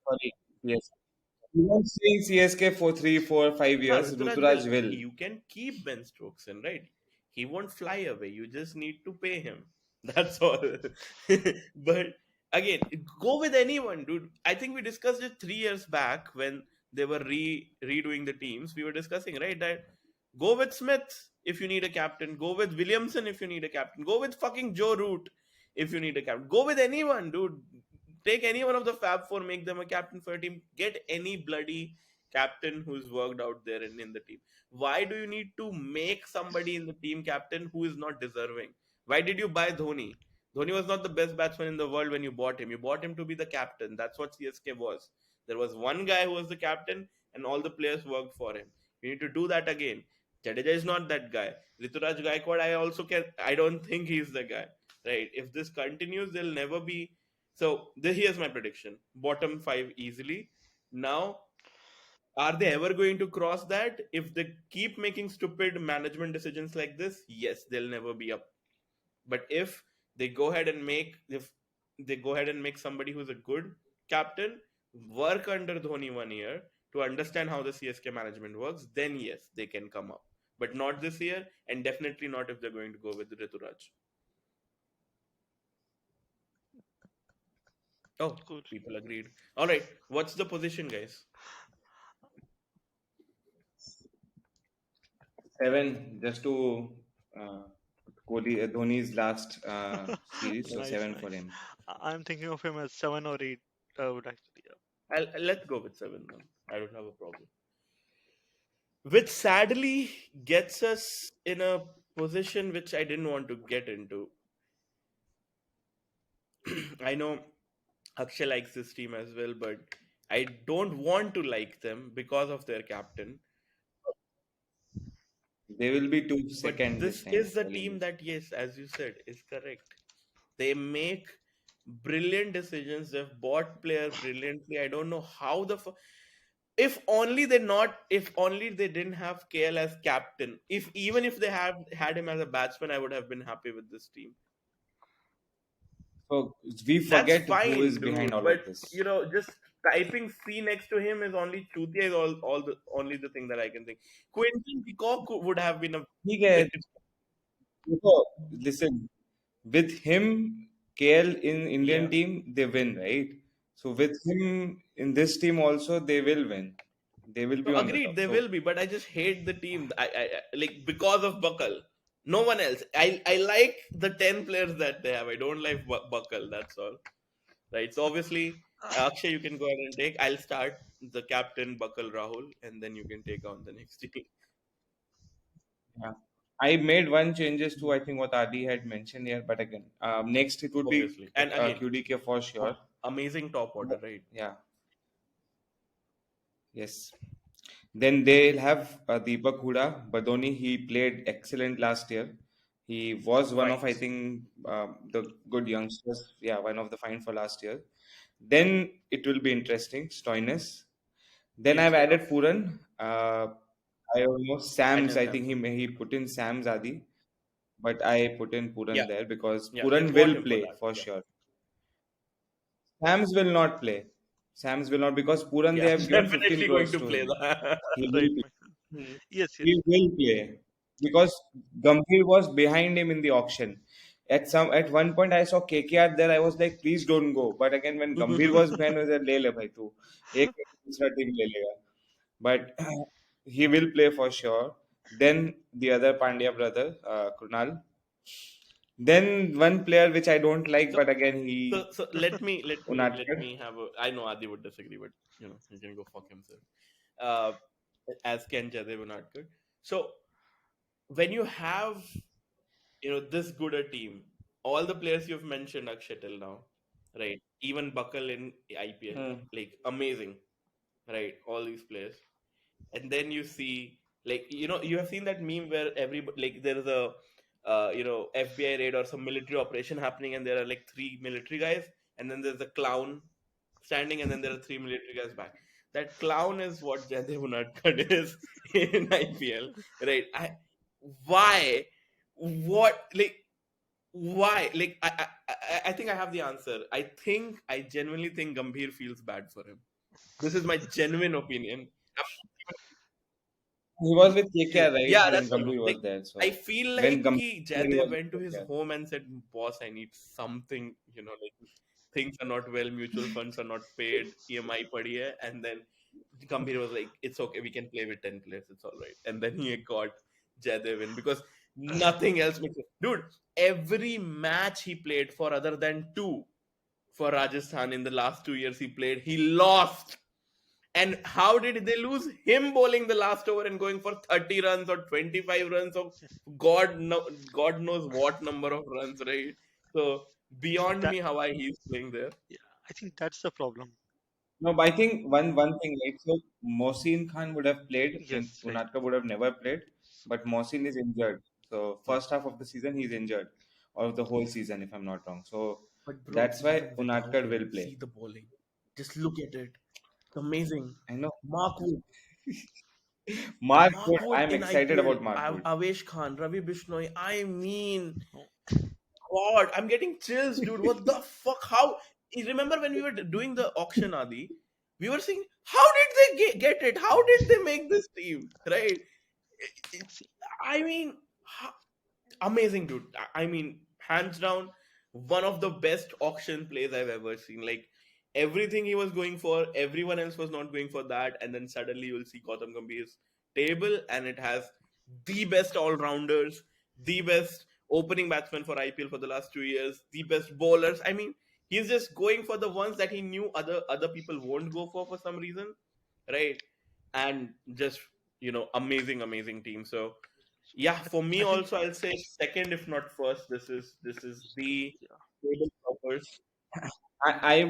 [SPEAKER 2] Sorry, yes. He won't stay in CSK for 3, 4, 5 years.
[SPEAKER 1] Ruturaj will.
[SPEAKER 2] Ruturaj will.
[SPEAKER 1] You can keep Ben Stokes in, right? He won't fly away. You just need to pay him. That's all. But again, go with anyone, dude. I think we discussed it 3 years back when they were redoing the teams. We were discussing, right, that go with Smith if you need a captain. Go with Williamson if you need a captain. Go with fucking Joe Root if you need a captain. Go with anyone, dude. Take any one of the Fab Four, make them a captain for a team. Get any bloody captain who's worked out there in the team. Why do you need to make somebody in the team captain who is not deserving? Why did you buy Dhoni? Dhoni was not the best batsman in the world when you bought him. You bought him to be the captain. That's what CSK was. There was one guy who was the captain, and all the players worked for him. You need to do that again. Jadeja is not that guy. Rituraj Gaikwad, I also can. I don't think he's the guy. Right? If this continues, there'll never be. So here's my prediction: bottom five easily. Now, are they ever going to cross that? If they keep making stupid management decisions like this, yes, they'll never be up. But if they go ahead and make somebody who's a good captain, work under Dhoni 1 year to understand how the CSK management works, then yes, they can come up. But not this year, and definitely not if they're going to go with Rituraj. Oh,
[SPEAKER 3] Cool.
[SPEAKER 1] people agreed. All right, what's the position, guys?
[SPEAKER 2] 7, just to uh, Dhoni's last series. So
[SPEAKER 3] Nice,
[SPEAKER 2] 7 for
[SPEAKER 3] nice.
[SPEAKER 2] him.
[SPEAKER 3] I'm thinking of him as 7 or 8. Would actually.
[SPEAKER 1] Let's go with seven then. I don't have a problem. Which sadly gets us in a position which I didn't want to get into. I know Akshay likes this team as well, but I don't want to like them because of their captain.
[SPEAKER 2] They will be two
[SPEAKER 1] But
[SPEAKER 2] second this
[SPEAKER 1] this
[SPEAKER 2] time,
[SPEAKER 1] is the
[SPEAKER 2] telling
[SPEAKER 1] team
[SPEAKER 2] you.
[SPEAKER 1] that, yes, as you said, is correct. They make brilliant decisions. They've bought player brilliantly. I don't know how if only they didn't have KL as captain. If even if they have had him as a batsman, I would have been happy with this team.
[SPEAKER 2] So we
[SPEAKER 1] That's
[SPEAKER 2] forget who is
[SPEAKER 1] fine,
[SPEAKER 2] behind
[SPEAKER 1] dude.
[SPEAKER 2] all of
[SPEAKER 1] But
[SPEAKER 2] this.
[SPEAKER 1] just typing C next to him is only Chutia is all the only the thing that I can think. Quentin Peacock would have been a
[SPEAKER 2] ठीक है.
[SPEAKER 1] very
[SPEAKER 2] So, listen, with him, KL in Indian
[SPEAKER 1] Yeah.
[SPEAKER 2] team, they win, right? So with him in this team also, they will win. They will
[SPEAKER 1] No,
[SPEAKER 2] be on the
[SPEAKER 1] agreed,
[SPEAKER 2] top.
[SPEAKER 1] they
[SPEAKER 2] So
[SPEAKER 1] will be, but I just hate the team. Like because of Buckle. No one else. I like the 10 players that they have. I don't like Buckle. That's all. Right. So obviously, Akshay, you can go ahead and take. I'll start the captain Buckle Rahul, and then you can take on the next team.
[SPEAKER 2] yeah, I made one changes to I think what Adi had mentioned here, but again, next it would be
[SPEAKER 1] Obviously, and again,
[SPEAKER 2] QDK for sure.
[SPEAKER 1] amazing top order, right?
[SPEAKER 2] Yeah, yes. Then they'll have Deepak Huda, Badoni. He played excellent last year. He was one of, I
[SPEAKER 1] Fines.
[SPEAKER 2] think, the good youngsters. Yeah, one of the fine for last year. Then it will be interesting. Stoinis. Then
[SPEAKER 1] He'll
[SPEAKER 2] I've
[SPEAKER 1] stay
[SPEAKER 2] added
[SPEAKER 1] off.
[SPEAKER 2] Puran. I don't know Sam's.
[SPEAKER 1] Added
[SPEAKER 2] I think
[SPEAKER 1] Samson.
[SPEAKER 2] he put in Sam's Adi, but I put in
[SPEAKER 1] Yeah,
[SPEAKER 2] Puran there because
[SPEAKER 1] yeah. You
[SPEAKER 2] Puran
[SPEAKER 1] want
[SPEAKER 2] will
[SPEAKER 1] him for
[SPEAKER 2] play
[SPEAKER 1] that.
[SPEAKER 2] for
[SPEAKER 1] Yeah,
[SPEAKER 2] sure. Sam's will not play. Sam's will not because Puran they
[SPEAKER 1] yeah.
[SPEAKER 2] have given 15
[SPEAKER 1] Definitely going
[SPEAKER 2] crores
[SPEAKER 1] to
[SPEAKER 2] to
[SPEAKER 1] play
[SPEAKER 2] him.
[SPEAKER 1] that.
[SPEAKER 2] He
[SPEAKER 3] Right,
[SPEAKER 2] will play.
[SPEAKER 3] Michael.
[SPEAKER 1] Hmm.
[SPEAKER 3] Yes, yes.
[SPEAKER 2] He will play because Gambhir was behind him in the auction. At one point I saw KKR there. I was like, please don't go. But again, when Gambhir was behind, I was like, ले ले भाई तू एक दूसरा team ले लेगा. But he will play for sure. Then the other Pandya brother, Krunal. Then one player which I don't like,
[SPEAKER 1] So,
[SPEAKER 2] but again
[SPEAKER 1] so let
[SPEAKER 2] Unatkar.
[SPEAKER 1] me have a. I know Adi would disagree, but he can go fuck himself. Uh, as Ken Jadhav not good. So when you have this good a team, all the players you've mentioned, Akshay till now, right? Even Buckle in IPL,
[SPEAKER 2] Hmm.
[SPEAKER 1] like amazing, right? All these players, and then you see like you have seen that meme where everybody like there is a FBI raid or some military operation happening, and there are like three military guys, and then there's a clown standing, and then there are three military guys back. That clown is what Jaidev Unadkat is in IPL, right? Why? What? Like, why? Like, I think I have the answer. I genuinely think Gambhir feels bad for him. This is my genuine opinion.
[SPEAKER 2] He was with KKR, right?
[SPEAKER 1] Yeah,
[SPEAKER 2] When
[SPEAKER 1] that's what I mean.
[SPEAKER 2] Gambhir was
[SPEAKER 1] Like,
[SPEAKER 2] there.
[SPEAKER 1] I
[SPEAKER 2] So
[SPEAKER 1] feel
[SPEAKER 2] when
[SPEAKER 1] like
[SPEAKER 2] Gambhir he
[SPEAKER 1] Jaydev
[SPEAKER 2] was
[SPEAKER 1] went to
[SPEAKER 2] with
[SPEAKER 1] his
[SPEAKER 2] KKR.
[SPEAKER 1] home and said, "Boss, I need something. Like things are not well, mutual funds are not paid, EMI padi hai." And then Gambhir was like, "It's okay, we can play with 10 players. It's all right." And then he got Jaydev in because nothing else makes it. Dude, every match he played for other than two for Rajasthan in the last 2 years he played, he lost. And how did they lose? Him bowling the last over and going for 30 runs or 25 runs of God knows what number of runs, right? So
[SPEAKER 3] See
[SPEAKER 1] beyond
[SPEAKER 3] that?
[SPEAKER 1] me how he's playing there.
[SPEAKER 3] Yeah, I think that's the problem.
[SPEAKER 2] No, but I think one thing, right? So Mohsin Khan would have played.
[SPEAKER 3] Yes, right.
[SPEAKER 2] Unatka would have never played, but Mohsin is injured. So
[SPEAKER 1] Yeah.
[SPEAKER 2] first half of the season he's injured, or the whole season if I'm not wrong. So
[SPEAKER 1] But bro,
[SPEAKER 2] that's why
[SPEAKER 1] even without
[SPEAKER 2] Unatkar
[SPEAKER 1] him,
[SPEAKER 2] will play.
[SPEAKER 1] see the bowling. Just look at it. Amazing.
[SPEAKER 2] I know.
[SPEAKER 1] Mark Wood.
[SPEAKER 2] Mark
[SPEAKER 1] Mark
[SPEAKER 2] Wood.
[SPEAKER 1] Wood
[SPEAKER 2] I'm
[SPEAKER 1] in
[SPEAKER 2] excited
[SPEAKER 1] IPL.
[SPEAKER 2] about Mark Wood.
[SPEAKER 1] Avesh Khan, Ravi Bishnoi. I mean,
[SPEAKER 3] No,
[SPEAKER 1] God, I'm getting chills, dude. What the fuck? How? You remember when we were doing the auction, Adi? We were saying, how did they get it? How did they make this team? Right? It-
[SPEAKER 3] see,
[SPEAKER 1] I mean, amazing, dude. I mean, hands down, one of the best auction plays I've ever seen. Like everything he was going for, everyone else was not going for that, and then suddenly you'll see Gautam Gambhir's table, and it has the best all rounders, the best opening batsman for IPL for the last 2 years, the best bowlers. I mean, he's just going for the ones that he knew other people won't go for some reason, right? And just amazing team. So yeah, for me
[SPEAKER 3] I think
[SPEAKER 1] also, I'll say second, if not first. This is the
[SPEAKER 3] yeah.
[SPEAKER 1] table toppers.
[SPEAKER 2] I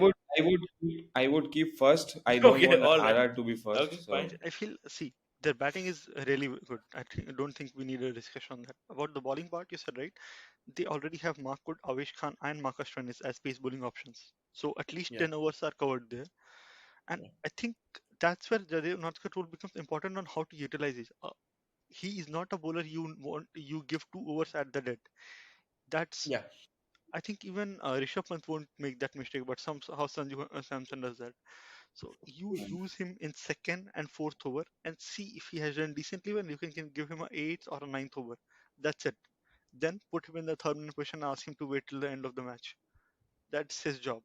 [SPEAKER 2] would keep first. I don't
[SPEAKER 1] Okay,
[SPEAKER 2] want
[SPEAKER 1] all right,
[SPEAKER 2] RR to be
[SPEAKER 1] okay,
[SPEAKER 2] first. So
[SPEAKER 1] fine.
[SPEAKER 3] I feel, see, their batting is really good. I don't think we need a discussion on that. About the bowling part, you said right. They already have Markwood, Avish Khan, and Marcus Stoinis as pace bowling options. So at least
[SPEAKER 1] Yeah,
[SPEAKER 3] 10 overs are covered there. And
[SPEAKER 1] yeah,
[SPEAKER 3] I think that's where Jadev Unadkat role becomes important on how to utilize it. He is not a bowler you give 2 overs at the dead. That's,
[SPEAKER 1] yeah.
[SPEAKER 3] I think even Rishabh Pant won't make that mistake, but somehow Sanju Samson does that. So you use him in second and fourth over and see if he has done decently well. You can give him a eighth or a ninth over. That's it. then put him in the third man position and ask him to wait till the end of the match. That's his job.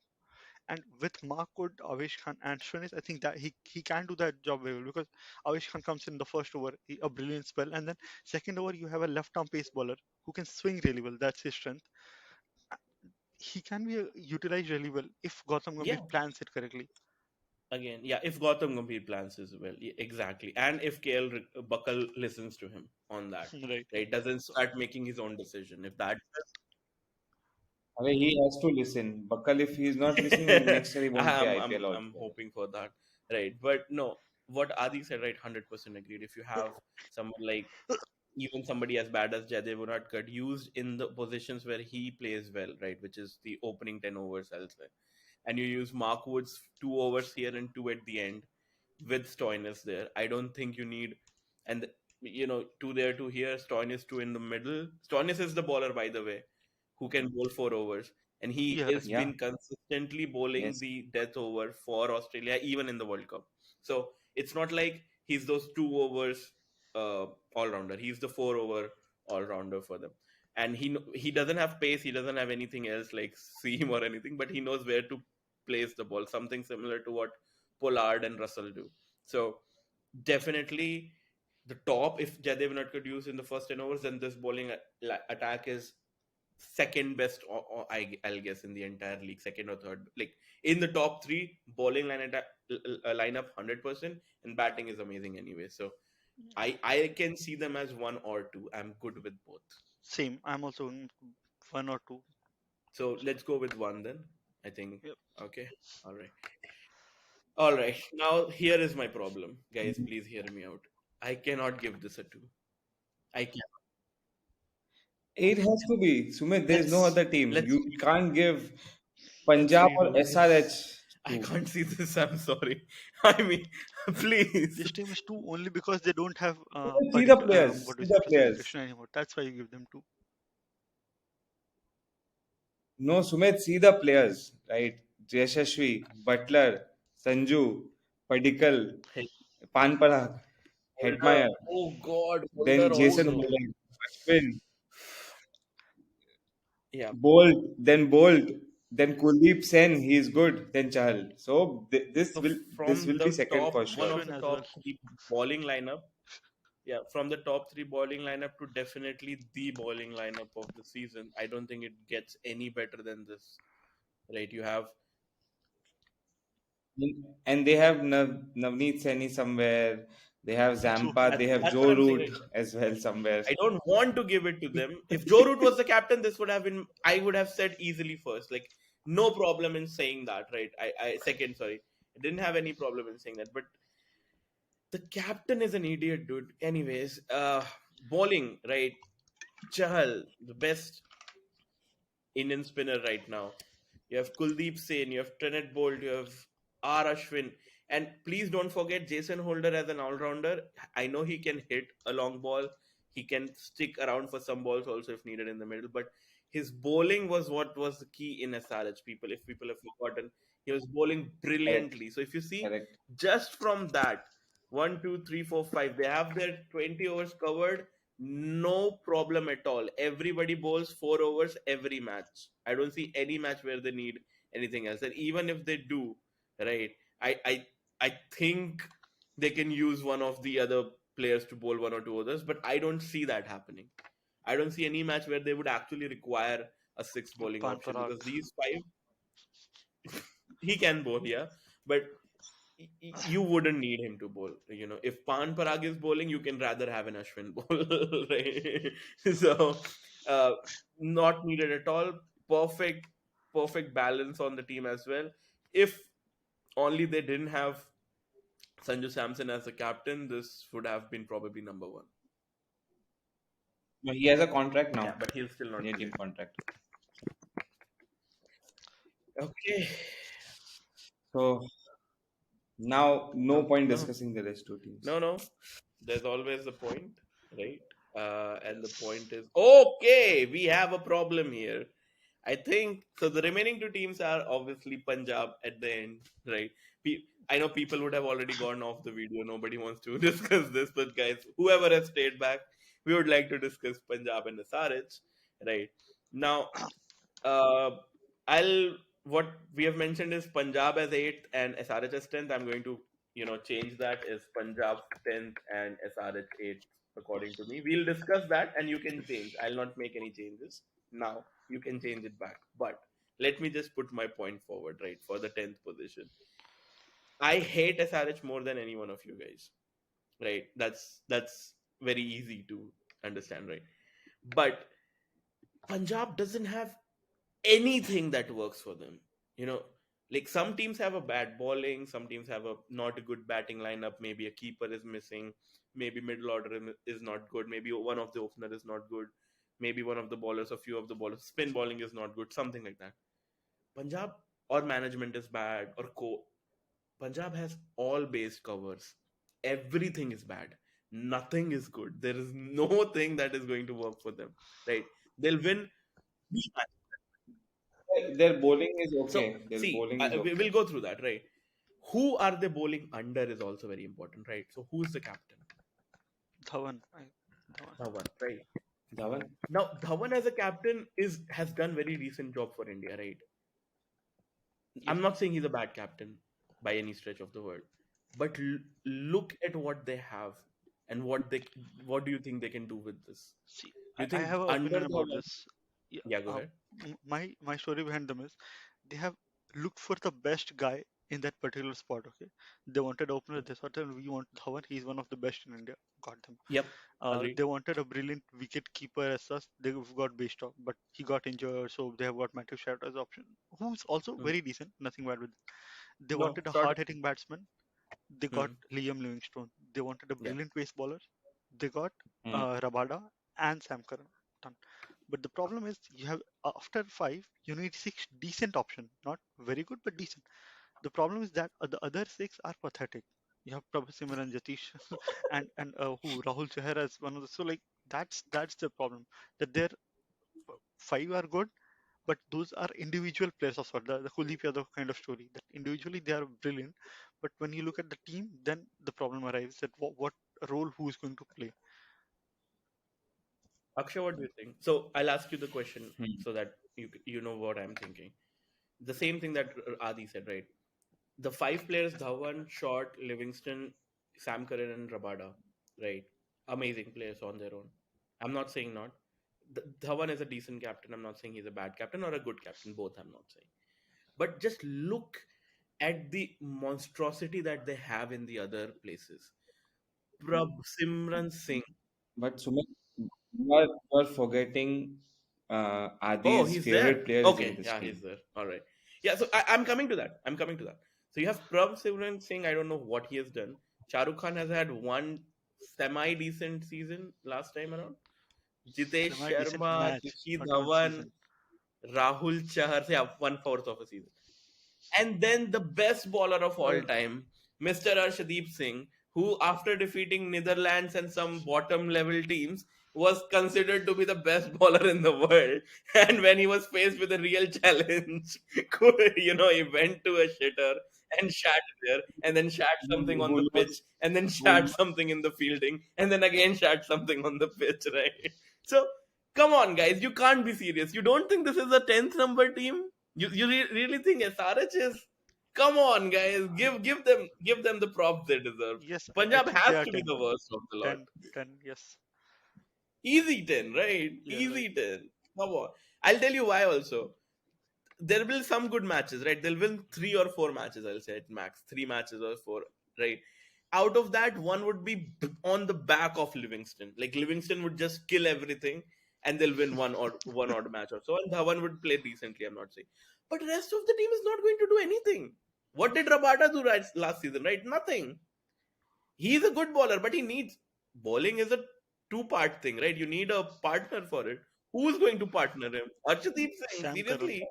[SPEAKER 3] And with Markwood, Avesh Khan, and Shrinis, I think that he can do that job very well because Avesh Khan comes in the first over, a brilliant spell, and then second over you have a left arm pace bowler who can swing really well. That's his strength. He can be utilized really well if Gautam
[SPEAKER 1] Yeah,
[SPEAKER 3] Gambhir plans it correctly.
[SPEAKER 1] again, yeah, if Gotham Gambhir plans as well, exactly, and if KL Buckle listens to him on that,
[SPEAKER 3] Right.
[SPEAKER 1] right, doesn't
[SPEAKER 3] So
[SPEAKER 1] start making his own decision. If that,
[SPEAKER 2] I mean, he has to listen. Buckle, if he's not listening, next year he won't play IPL
[SPEAKER 1] I'm
[SPEAKER 2] altogether.
[SPEAKER 1] hoping for that, right? But no, what Adi said, right, 100% agreed. If you have someone like even somebody as bad as Jaidev Unadkat used in the positions where he plays well, right, which is the opening 10 overs elsewhere, and you use Mark Wood's 2 overs here and two at the end with Stoinis there. I don't think you need, and two there, two here, Stoinis two in the middle. Stoinis is the bowler, by the way, who can bowl 4 overs, and he
[SPEAKER 3] yeah,
[SPEAKER 1] is
[SPEAKER 3] right.
[SPEAKER 2] Yeah,
[SPEAKER 1] been consistently bowling
[SPEAKER 2] yes.
[SPEAKER 1] the death over for Australia, even in the World Cup. So it's not like he's those 2 overs all rounder. He's the 4 over all rounder for them. And he doesn't have pace. He doesn't have anything else like seam or anything, but he knows where to place the ball. Something similar to what Pollard and Russell do. So definitely the top, if Jadev not could use in the first 10 overs, then this bowling attack is second best, or I'll guess, in the entire league, second or third. Like in the top three, bowling lineup 100%, and batting is amazing anyway. So I can see them as one or two. I'm good with both.
[SPEAKER 3] Same. I'm also in one or two.
[SPEAKER 1] So
[SPEAKER 3] So
[SPEAKER 1] let's go with one then. I think.
[SPEAKER 3] yep.
[SPEAKER 1] Okay. All right. All right. Now here is my problem, guys.
[SPEAKER 2] Mhm.
[SPEAKER 1] Please hear me out. I cannot give this a two. I can.
[SPEAKER 2] It has to be. Sumit, there is no
[SPEAKER 1] Let's
[SPEAKER 2] other team.
[SPEAKER 1] let's
[SPEAKER 2] You can't give
[SPEAKER 1] let's
[SPEAKER 2] Punjab or
[SPEAKER 1] redo
[SPEAKER 2] SRH
[SPEAKER 1] this. I
[SPEAKER 2] to.
[SPEAKER 1] can't see this. I'm sorry. I mean, please.
[SPEAKER 3] This team is two only because they don't have
[SPEAKER 2] See the
[SPEAKER 3] particular
[SPEAKER 2] players.
[SPEAKER 3] what
[SPEAKER 2] See
[SPEAKER 3] is it
[SPEAKER 2] the
[SPEAKER 3] Prasad
[SPEAKER 2] players.
[SPEAKER 3] Krishna anymore. That's why you give them two.
[SPEAKER 2] No, Sumit, see the players, right? Yashashvi, Butler, Sanju, Padikal,
[SPEAKER 1] Hey,
[SPEAKER 2] Panparag,
[SPEAKER 1] Holder.
[SPEAKER 2] Hetmeyer,
[SPEAKER 1] Oh God,
[SPEAKER 2] then
[SPEAKER 1] Holder
[SPEAKER 2] Jason
[SPEAKER 1] also.
[SPEAKER 2] Holder, Ashwin,
[SPEAKER 1] Yeah.
[SPEAKER 2] Bolt, then Kuldeep Sen, he is good, then Chahal. So
[SPEAKER 1] So
[SPEAKER 2] this
[SPEAKER 1] from
[SPEAKER 2] will be
[SPEAKER 1] the
[SPEAKER 2] second
[SPEAKER 1] top,
[SPEAKER 2] for
[SPEAKER 1] one
[SPEAKER 2] sure.
[SPEAKER 1] of
[SPEAKER 3] Ashwin
[SPEAKER 1] the
[SPEAKER 3] as well.
[SPEAKER 1] top three bowling lineup. Yeah, from the top three bowling lineup to definitely the bowling lineup of the season. I don't think it gets any better than this. Right? You have
[SPEAKER 2] And they have Navneet Saini somewhere. They have
[SPEAKER 3] True.
[SPEAKER 2] Zampa. They have
[SPEAKER 1] that's what
[SPEAKER 2] Joe
[SPEAKER 1] I'm saying.
[SPEAKER 2] Root as well somewhere.
[SPEAKER 1] I don't want to give it to them. If Joe Root was the captain, this would have been, I would have said easily first. Like, no problem in saying that, right? I second, sorry. I didn't have any problem in saying that. But the captain is an idiot, dude. Anyways, bowling, right? Chahal, the best Indian spinner right now. You have Kuldeep Sen, you have Trent Bolt, you have R. Ashwin. And please don't forget Jason Holder as an all rounder. I know he can hit a long ball, he can stick around for some balls also if needed in the middle, but his bowling was what was the key in SRH. If people have forgotten, he was bowling
[SPEAKER 2] Correct.
[SPEAKER 1] brilliantly. So if you see
[SPEAKER 2] Correct.
[SPEAKER 1] just from that, one, two, three, four, five, they have their 20 overs covered, no problem at all. Everybody bowls 4 overs every match. I don't see any match where they need anything else. And even if they do, right, I I I think they can use one of the other players to bowl one or two others, but I don't see that happening. I don't see any match where they would actually require a sixth bowling option
[SPEAKER 3] Panparag.
[SPEAKER 1] because these five he can bowl, yeah, but you wouldn't need him to bowl. If Pan Parag is bowling, you can rather have an Ashwin bowl, right? So, uh, not needed at all. Perfect, perfect balance on the team as well. If only they didn't have Sanju Samson as the captain, this would have been probably number one.
[SPEAKER 2] No, he has a contract
[SPEAKER 1] Yeah,
[SPEAKER 2] now.
[SPEAKER 1] but he'll still not
[SPEAKER 2] Indian
[SPEAKER 1] play.
[SPEAKER 2] team contract.
[SPEAKER 1] Okay.
[SPEAKER 2] So now no
[SPEAKER 1] No,
[SPEAKER 2] point
[SPEAKER 1] no,
[SPEAKER 2] discussing the rest two teams.
[SPEAKER 1] no. There's always a point, right? And the point is okay. We have a problem here. I think so. The remaining two teams are obviously Punjab at the end, right? I know people would have already gone off the video. Nobody wants to discuss this, but guys, whoever has stayed back, we would like to discuss Punjab and SRH. right? Now, uh, I'll what we have mentioned is Punjab as eighth and SRH as 10th. I'm going to change that is Punjab 10th and SRH 8th according to me. We'll discuss that and you can change. I'll not make any changes now. You can change it back, but let me just put my point forward, right, for the 10th position. I hate SRH more than any one of you guys, right? That's very easy to understand, right? But Punjab doesn't have anything that works for them. You know, like some teams have a bad bowling, some teams have a not a good batting lineup. Maybe a keeper is missing, maybe middle order is not good, maybe one of the opener is not good, maybe one of the bowlers, a few of the bowlers, spin bowling is not good, something like that. Punjab or management is bad or Punjab has all base covers. Everything is bad. Nothing is good. There is no thing that is going to work for them. Right? They'll win.
[SPEAKER 2] Their bowling is
[SPEAKER 1] So
[SPEAKER 2] okay. Their
[SPEAKER 1] see,
[SPEAKER 2] bowling is
[SPEAKER 1] we
[SPEAKER 2] okay.
[SPEAKER 1] will go through that. Right? Who are they bowling under is also very important. Right? So who's the captain?
[SPEAKER 3] Dhawan. Dhawan.
[SPEAKER 1] Dhawan. Right?
[SPEAKER 2] Dhawan.
[SPEAKER 1] Now Dhawan as a captain is has done very decent job for India. Right?
[SPEAKER 3] Yep.
[SPEAKER 1] I'm not saying he's a bad captain by any stretch of the word, but look at what they have and what do you think they can do with this?
[SPEAKER 3] See,
[SPEAKER 1] Do you
[SPEAKER 3] I
[SPEAKER 1] think
[SPEAKER 3] have an
[SPEAKER 1] under
[SPEAKER 3] opinion
[SPEAKER 1] the
[SPEAKER 3] about this. Yeah,
[SPEAKER 1] yeah, go ahead.
[SPEAKER 3] my story behind them is they have looked for the best guy in that particular spot. Okay, they wanted opener. They thought that we want Dhawan. He's one of the best in India. Got them.
[SPEAKER 1] Yep, agreed.
[SPEAKER 3] They wanted a brilliant wicket keeper as such. They've got Bastow, but he got injured, so they have got Matthew Shard as option, who's also
[SPEAKER 1] Mm.
[SPEAKER 3] very decent. Nothing bad with. They
[SPEAKER 1] No,
[SPEAKER 3] wanted a
[SPEAKER 1] sort of.
[SPEAKER 3] hard-hitting batsman. They got
[SPEAKER 1] Mm.
[SPEAKER 3] Liam Livingstone. They wanted a
[SPEAKER 1] Yeah.
[SPEAKER 3] brilliant pace bowler. They got
[SPEAKER 2] Hmm.
[SPEAKER 3] Rabada and Sam Curran. Done. But the problem is, you have after five, you need six decent option. Not very good, but decent. The problem is that the other six are pathetic. You have Prabhu Simran, Jatish, and who Rahul Chahar as one of the. So like that's the problem. That their five are good, but those are individual players of sort. The Kuldeep Yadav kind of story. That individually they are brilliant, but when you look at the team, then the problem arrives that what role who is going to play.
[SPEAKER 1] Akshay, what do you think? So I'll ask you the question
[SPEAKER 2] Hmm.
[SPEAKER 1] so that you know what I'm thinking. The same thing that Adi said, right? The five players Dhawan, Short, Livingston, Sam Curran, and Rabada, right? Amazing players on their own. I'm not saying not. Dhawan is a decent captain. I'm not saying he's a bad captain or a good captain. Both I'm not saying. But just look at the monstrosity that they have in the other places. Prab Simran Singh.
[SPEAKER 2] But Sumit, you are forgetting
[SPEAKER 1] Oh,
[SPEAKER 2] Adi's
[SPEAKER 1] he's there.
[SPEAKER 2] favorite player is in
[SPEAKER 1] Okay,
[SPEAKER 2] this
[SPEAKER 1] yeah, he's
[SPEAKER 2] team.
[SPEAKER 1] there. All right. Yeah, so I'm coming to that. I'm coming to that. So you have Prab Simran Singh. I don't know what he has done. Shah Rukh Khan has had one semi-decent season last time around. Jitesh
[SPEAKER 3] Semi decent
[SPEAKER 1] Sharma,
[SPEAKER 3] match,
[SPEAKER 1] Rishi
[SPEAKER 3] not even
[SPEAKER 1] Dhawan,
[SPEAKER 3] season.
[SPEAKER 1] Rahul Chahar. So yeah, 1/4 of a season. And then the best bowler of all
[SPEAKER 2] Uh,
[SPEAKER 1] time, Mr. Arshdeep Singh, who after defeating Netherlands and some bottom level teams was considered to be the best bowler in the world. And when he was faced with a real challenge, he went to a shitter and shat there, and then shat something on
[SPEAKER 2] who
[SPEAKER 1] the
[SPEAKER 2] knows?
[SPEAKER 1] pitch, and then
[SPEAKER 2] Who
[SPEAKER 1] shat something in the fielding, and then again shat something on the pitch, right? So come on, guys, you can't be serious. You don't think this is a 10th number team? You really think SRH is? Come on, guys, give them the props they deserve.
[SPEAKER 3] Yes, I
[SPEAKER 1] Punjab
[SPEAKER 3] think they
[SPEAKER 1] has
[SPEAKER 3] are
[SPEAKER 1] to be
[SPEAKER 3] 10.
[SPEAKER 1] the worst of the lot.
[SPEAKER 3] 10, 10, yes.
[SPEAKER 1] Easy 10, right?
[SPEAKER 3] Yeah, right.
[SPEAKER 1] Easy 10. Come on. I'll tell you why also. There will some good matches, right? They'll win 3 or 4 matches, I'll say at max. 3 matches or four, right? Out of that, one would be on the back of Livingston. Like Livingston would just kill everything and they'll win one odd match or so. And Dhawan would play decently, I'm not saying. But rest of the team is not going to do anything. What did Rabada do last season, right? Nothing. He's a good bowler, but he needs bowling is a two-part thing, right? You need a partner for it. Who's going to partner him? Arshdeep Singh,
[SPEAKER 3] Sam Curran.
[SPEAKER 1] seriously.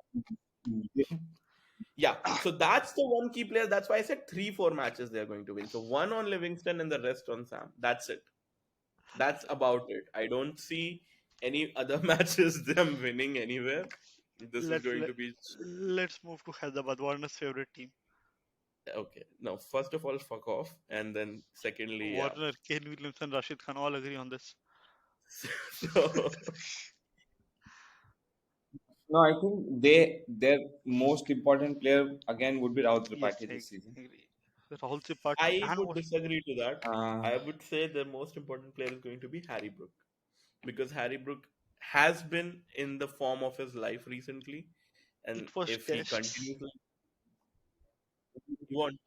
[SPEAKER 1] Yeah, so that's the one key player. That's why I said 3, 4 matches they're going to win. So one on Livingston and the rest on Sam. That's it. That's about it. I don't see any other matches them winning anywhere. This is
[SPEAKER 3] Let's
[SPEAKER 1] going
[SPEAKER 3] let,
[SPEAKER 1] to be
[SPEAKER 3] let's move to Hyderabad, Warner's favorite team.
[SPEAKER 1] okay. No, first of all, fuck off, and then secondly, yeah.
[SPEAKER 3] Warner, Kane Williamson, Rashid Khan all agree on this.
[SPEAKER 1] So
[SPEAKER 2] No, I think their most important player again would be Rahul
[SPEAKER 3] Yes,
[SPEAKER 2] Tripathi
[SPEAKER 3] I
[SPEAKER 2] this season.
[SPEAKER 3] agree. Rahul Tripathi
[SPEAKER 1] I
[SPEAKER 3] and
[SPEAKER 1] would
[SPEAKER 3] what?
[SPEAKER 1] disagree to that.
[SPEAKER 2] Uh,
[SPEAKER 1] I would say the most important player is going to be Harry Brook, because Harry Brook has been in the form of his life recently, and
[SPEAKER 3] It was
[SPEAKER 1] if he
[SPEAKER 3] tests.
[SPEAKER 1] continues, he won't.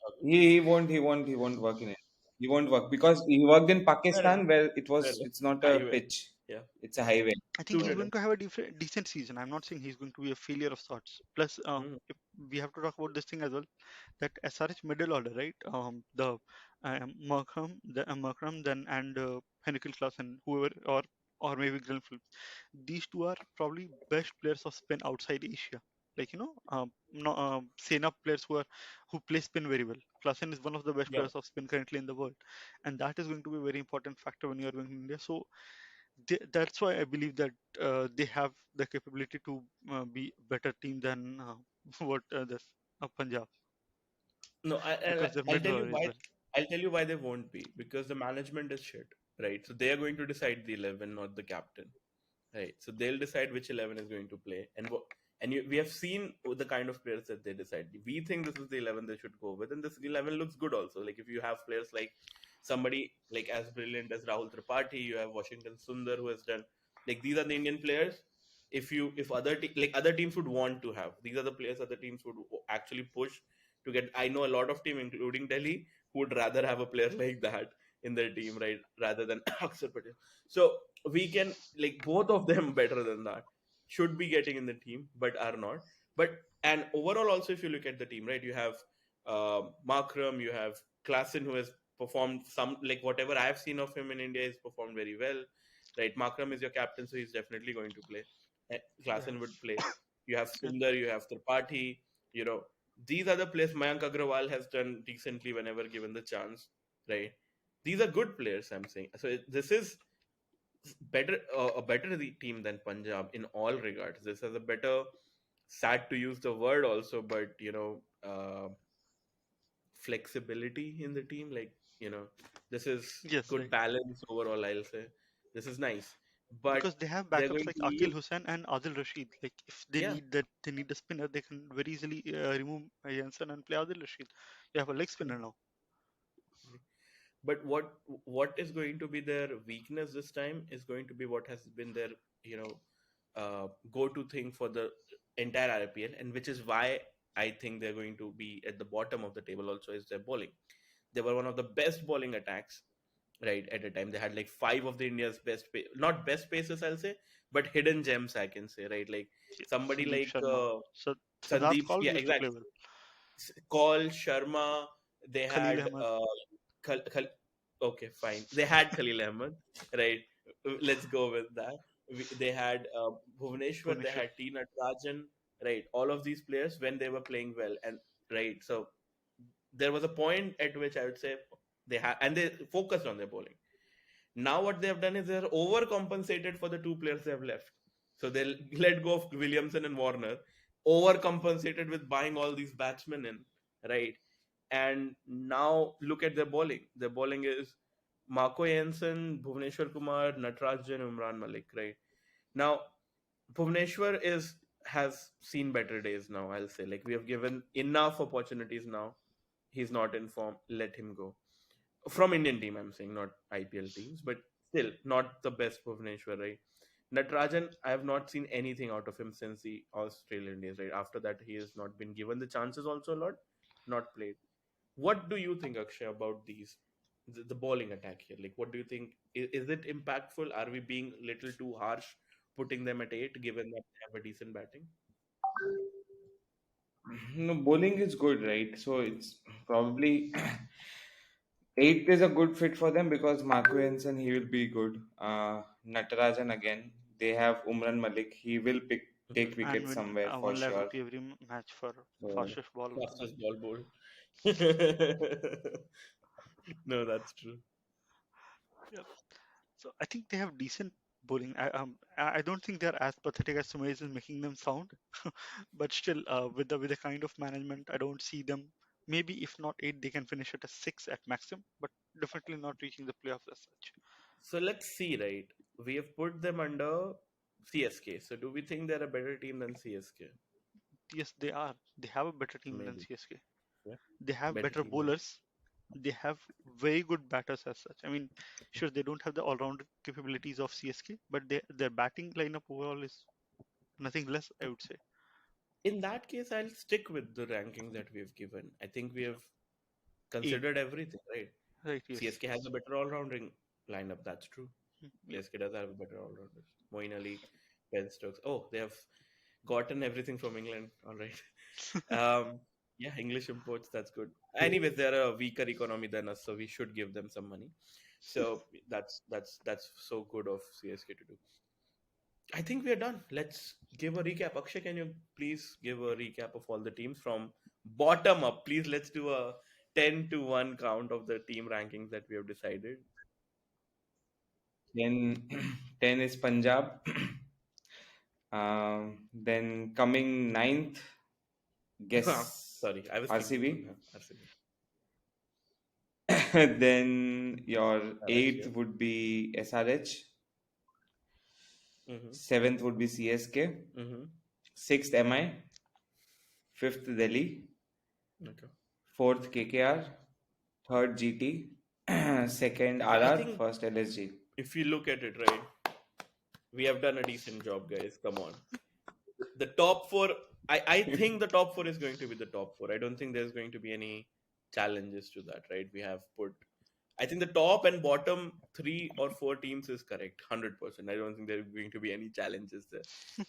[SPEAKER 2] he won't work in it. He won't work because he worked in
[SPEAKER 1] Fair enough.
[SPEAKER 2] Pakistan where
[SPEAKER 1] Fair enough.
[SPEAKER 2] it's not a
[SPEAKER 1] Highway.
[SPEAKER 2] pitch,
[SPEAKER 1] Yeah.
[SPEAKER 2] it's a highway.
[SPEAKER 3] I think he's
[SPEAKER 1] Suited
[SPEAKER 3] going
[SPEAKER 1] him.
[SPEAKER 3] to have a decent season. I'm not saying he's going to be a failure of sorts. Plus,
[SPEAKER 1] Mm.
[SPEAKER 3] if we have to talk about this thing as well, that SRH middle order, right? The Markram, then and Henrikel Klaassen, whoever, or maybe Grenfell. These two are probably best players of spin outside Asia. Like no, Sena players who play spin very well. Klaassen is one of the best
[SPEAKER 1] Yeah.
[SPEAKER 3] players of spin currently in the world, and that is going to be a very important factor when you are going to India. So that's why I believe that they have the capability to be a better team than what this Punjab,
[SPEAKER 1] No,
[SPEAKER 3] because their
[SPEAKER 1] I'll
[SPEAKER 3] middle
[SPEAKER 1] tell you
[SPEAKER 3] order is
[SPEAKER 1] why.
[SPEAKER 3] well.
[SPEAKER 1] I'll tell you why they won't be, because the management is shit, right? So they are going to decide the 11, not the captain. Right. So they'll decide which 11 is going to play, we have seen the kind of players that they decide. We think this is the 11 they should go with, and this 11 looks good also. Like if you have players like somebody like as brilliant as Rahul Tripathi, you have Washington Sundar who has done, like these are the Indian players. If like other teams would want to have, these are the players other teams would actually push to get. I know a lot of team, including Delhi, who would rather have a player like that in their team, right, rather than Akshar Patel. So we can, like, both of them better than that should be getting in the team but are not. But and overall also, if you look at the team, right, you have Markram, you have Klassen, who has performed some, like whatever I've seen of him in India, he's performed very well, right? Markram is your captain, so he's definitely going to play.
[SPEAKER 3] Yeah,
[SPEAKER 1] Klassen would play. You have
[SPEAKER 3] and
[SPEAKER 1] Sundar, you have Tripathi, you know, these are the players. Mayank Agrawal has done decently whenever given the chance, right? These are good players, I'm saying. So this is a better team than Punjab in all regards. This has a better, sad to use the word also, but flexibility in the team. Like, this is
[SPEAKER 3] yes,
[SPEAKER 1] good
[SPEAKER 3] right.
[SPEAKER 1] balance overall. I'll say this is nice, but
[SPEAKER 3] Because they have
[SPEAKER 1] they're
[SPEAKER 3] backups
[SPEAKER 1] going
[SPEAKER 3] like
[SPEAKER 1] to
[SPEAKER 3] Akil
[SPEAKER 1] leave.
[SPEAKER 3] Hussain and Adil Rashid. Like if
[SPEAKER 1] Yeah.
[SPEAKER 3] they need a spinner, they can very easily remove Jensen and play Adil Rashid. You have a leg spinner now.
[SPEAKER 1] But what is going to be their weakness this time is going to be what has been their you know go-to thing for the entire IPL, and which is why I think they're going to be at the bottom of the table. Also, is their bowling. They were one of the best bowling attacks, right? At a time, they had like five of the India's not best paces, I'll say, but hidden gems, I can say, right? Like
[SPEAKER 3] Yeah,
[SPEAKER 1] somebody
[SPEAKER 3] Sandeep
[SPEAKER 1] like
[SPEAKER 3] Sharma, Siddharth
[SPEAKER 1] Sandeep,
[SPEAKER 3] Kaul
[SPEAKER 1] yeah,
[SPEAKER 3] used to play
[SPEAKER 1] exactly.
[SPEAKER 3] well.
[SPEAKER 1] Call Sharma. They
[SPEAKER 3] Khalil
[SPEAKER 1] had
[SPEAKER 3] Ahmed,
[SPEAKER 1] okay, fine. They had Khalil Ahmed, right? Let's go with that. They had Bhuvaneshwar. They
[SPEAKER 3] Bhuvaneshwar.
[SPEAKER 1] had T Natarajan, right? All of these players when they were playing well, and right. So there was a point at which I would say they focused on their bowling. Now what they have done is they're overcompensated for the two players they have left. So they let go of Williamson and Warner, overcompensated with buying all these batsmen in, right? And now look at their bowling. Their bowling is Marco Jensen, Bhuvneshwar Kumar, Natarajan, Imran Malik, right? Now Bhuvneshwar has seen better days now, I'll say. Like we have given enough opportunities now. He's not in form. Let him go from Indian team. I'm saying not IPL teams, but still not the best Bhuvaneshwar, right? Natarajan, I have not seen anything out of him since the Australian days, right? After that, he has not been given the chances also a lot, not played. What do you think, Akshay, about the bowling attack here? Like, what do you think? Is it impactful? Are we being a little too harsh putting them at eight, given that they have a decent batting?
[SPEAKER 2] No, bowling is good, right? So it's probably eighth is a good fit for them because Marco Jensen he will be good. Natarajan again. They have Umran Malik. He will
[SPEAKER 1] Mhm.
[SPEAKER 2] take
[SPEAKER 3] And
[SPEAKER 2] wickets
[SPEAKER 3] win
[SPEAKER 2] somewhere for
[SPEAKER 3] 1 lakh
[SPEAKER 2] sure.
[SPEAKER 3] rupee every match for
[SPEAKER 2] So
[SPEAKER 3] fastest ball of the match.
[SPEAKER 1] Fastest ball bowl. No, that's true.
[SPEAKER 3] Yeah. So I think they have decent bowling. I don't think they're as pathetic as Sumesh is making them sound, but still, with the kind of management, I don't see them. Maybe if not eight, they can finish at a six at maximum, but definitely not reaching the playoffs as such.
[SPEAKER 1] So let's see, right? We have put them under CSK. So do we think they're a better team than CSK?
[SPEAKER 3] Yes, they are. They have a better team than
[SPEAKER 1] Maybe.
[SPEAKER 3] CSK.
[SPEAKER 1] Yeah.
[SPEAKER 3] They have
[SPEAKER 1] Better
[SPEAKER 3] better
[SPEAKER 1] team than.
[SPEAKER 3] bowlers. They have very good batters as such. I mean, sure, they don't have the all-round capabilities of CSK, but their batting lineup overall is nothing less, I would say.
[SPEAKER 1] In that case, I'll stick with the ranking that we've given. I think we have
[SPEAKER 3] Eight,
[SPEAKER 1] considered everything, right?
[SPEAKER 3] right? Yes.
[SPEAKER 1] CSK has a better all-rounding lineup. That's true.
[SPEAKER 3] Mm, yeah.
[SPEAKER 1] CSK does have a better all-rounders. Moeen Ali, Ben Stokes. Oh, they have gotten everything from England. All right. Um, yeah, English imports. That's good. Anyways, they're a weaker economy than us, so we should give them some money. So that's so good of CSK to do. I think we are done. Let's give a recap. Akshay, can you please give a recap of all the teams from bottom up? Please, let's do a 10 to 1 count of the team rankings that we have decided.
[SPEAKER 2] Then 10 is Punjab. Then coming ninth, guess
[SPEAKER 1] Sorry, I was thinking one.
[SPEAKER 2] RCB.
[SPEAKER 1] Huh? RCB.
[SPEAKER 2] Then your
[SPEAKER 1] Correct,
[SPEAKER 2] eighth
[SPEAKER 1] yeah.
[SPEAKER 2] would be SRH.
[SPEAKER 1] Mm-hmm.
[SPEAKER 2] Seventh would be CSK.
[SPEAKER 1] Mm-hmm.
[SPEAKER 2] Sixth MI. Fifth Delhi.
[SPEAKER 1] Okay.
[SPEAKER 2] Fourth KKR. Third GT. Second
[SPEAKER 1] Yeah, I
[SPEAKER 2] RR.
[SPEAKER 1] think
[SPEAKER 2] First LSG.
[SPEAKER 1] if you look at it, right, we have done a decent job, guys. Come on. The top four, I think the top four is going to be the top four. I don't think there's going to be any challenges to that, right? We have put, I think the top and bottom 3 or 4 teams is correct, 100%. I don't think there are going to be any challenges there.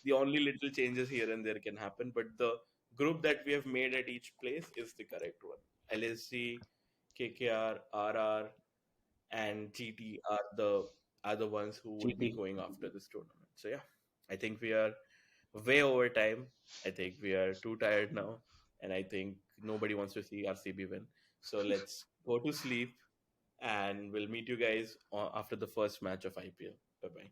[SPEAKER 1] The only little changes here and there can happen, but the group that we have made at each place is the correct one. LSG, KKR, RR, and GT are the ones who would be
[SPEAKER 2] GT.
[SPEAKER 1] going after this tournament. So yeah, I think we are way over time. I think we are too tired now, and I think nobody wants to see RCB win. So let's go to sleep, and we'll meet you guys after the first match of IPL.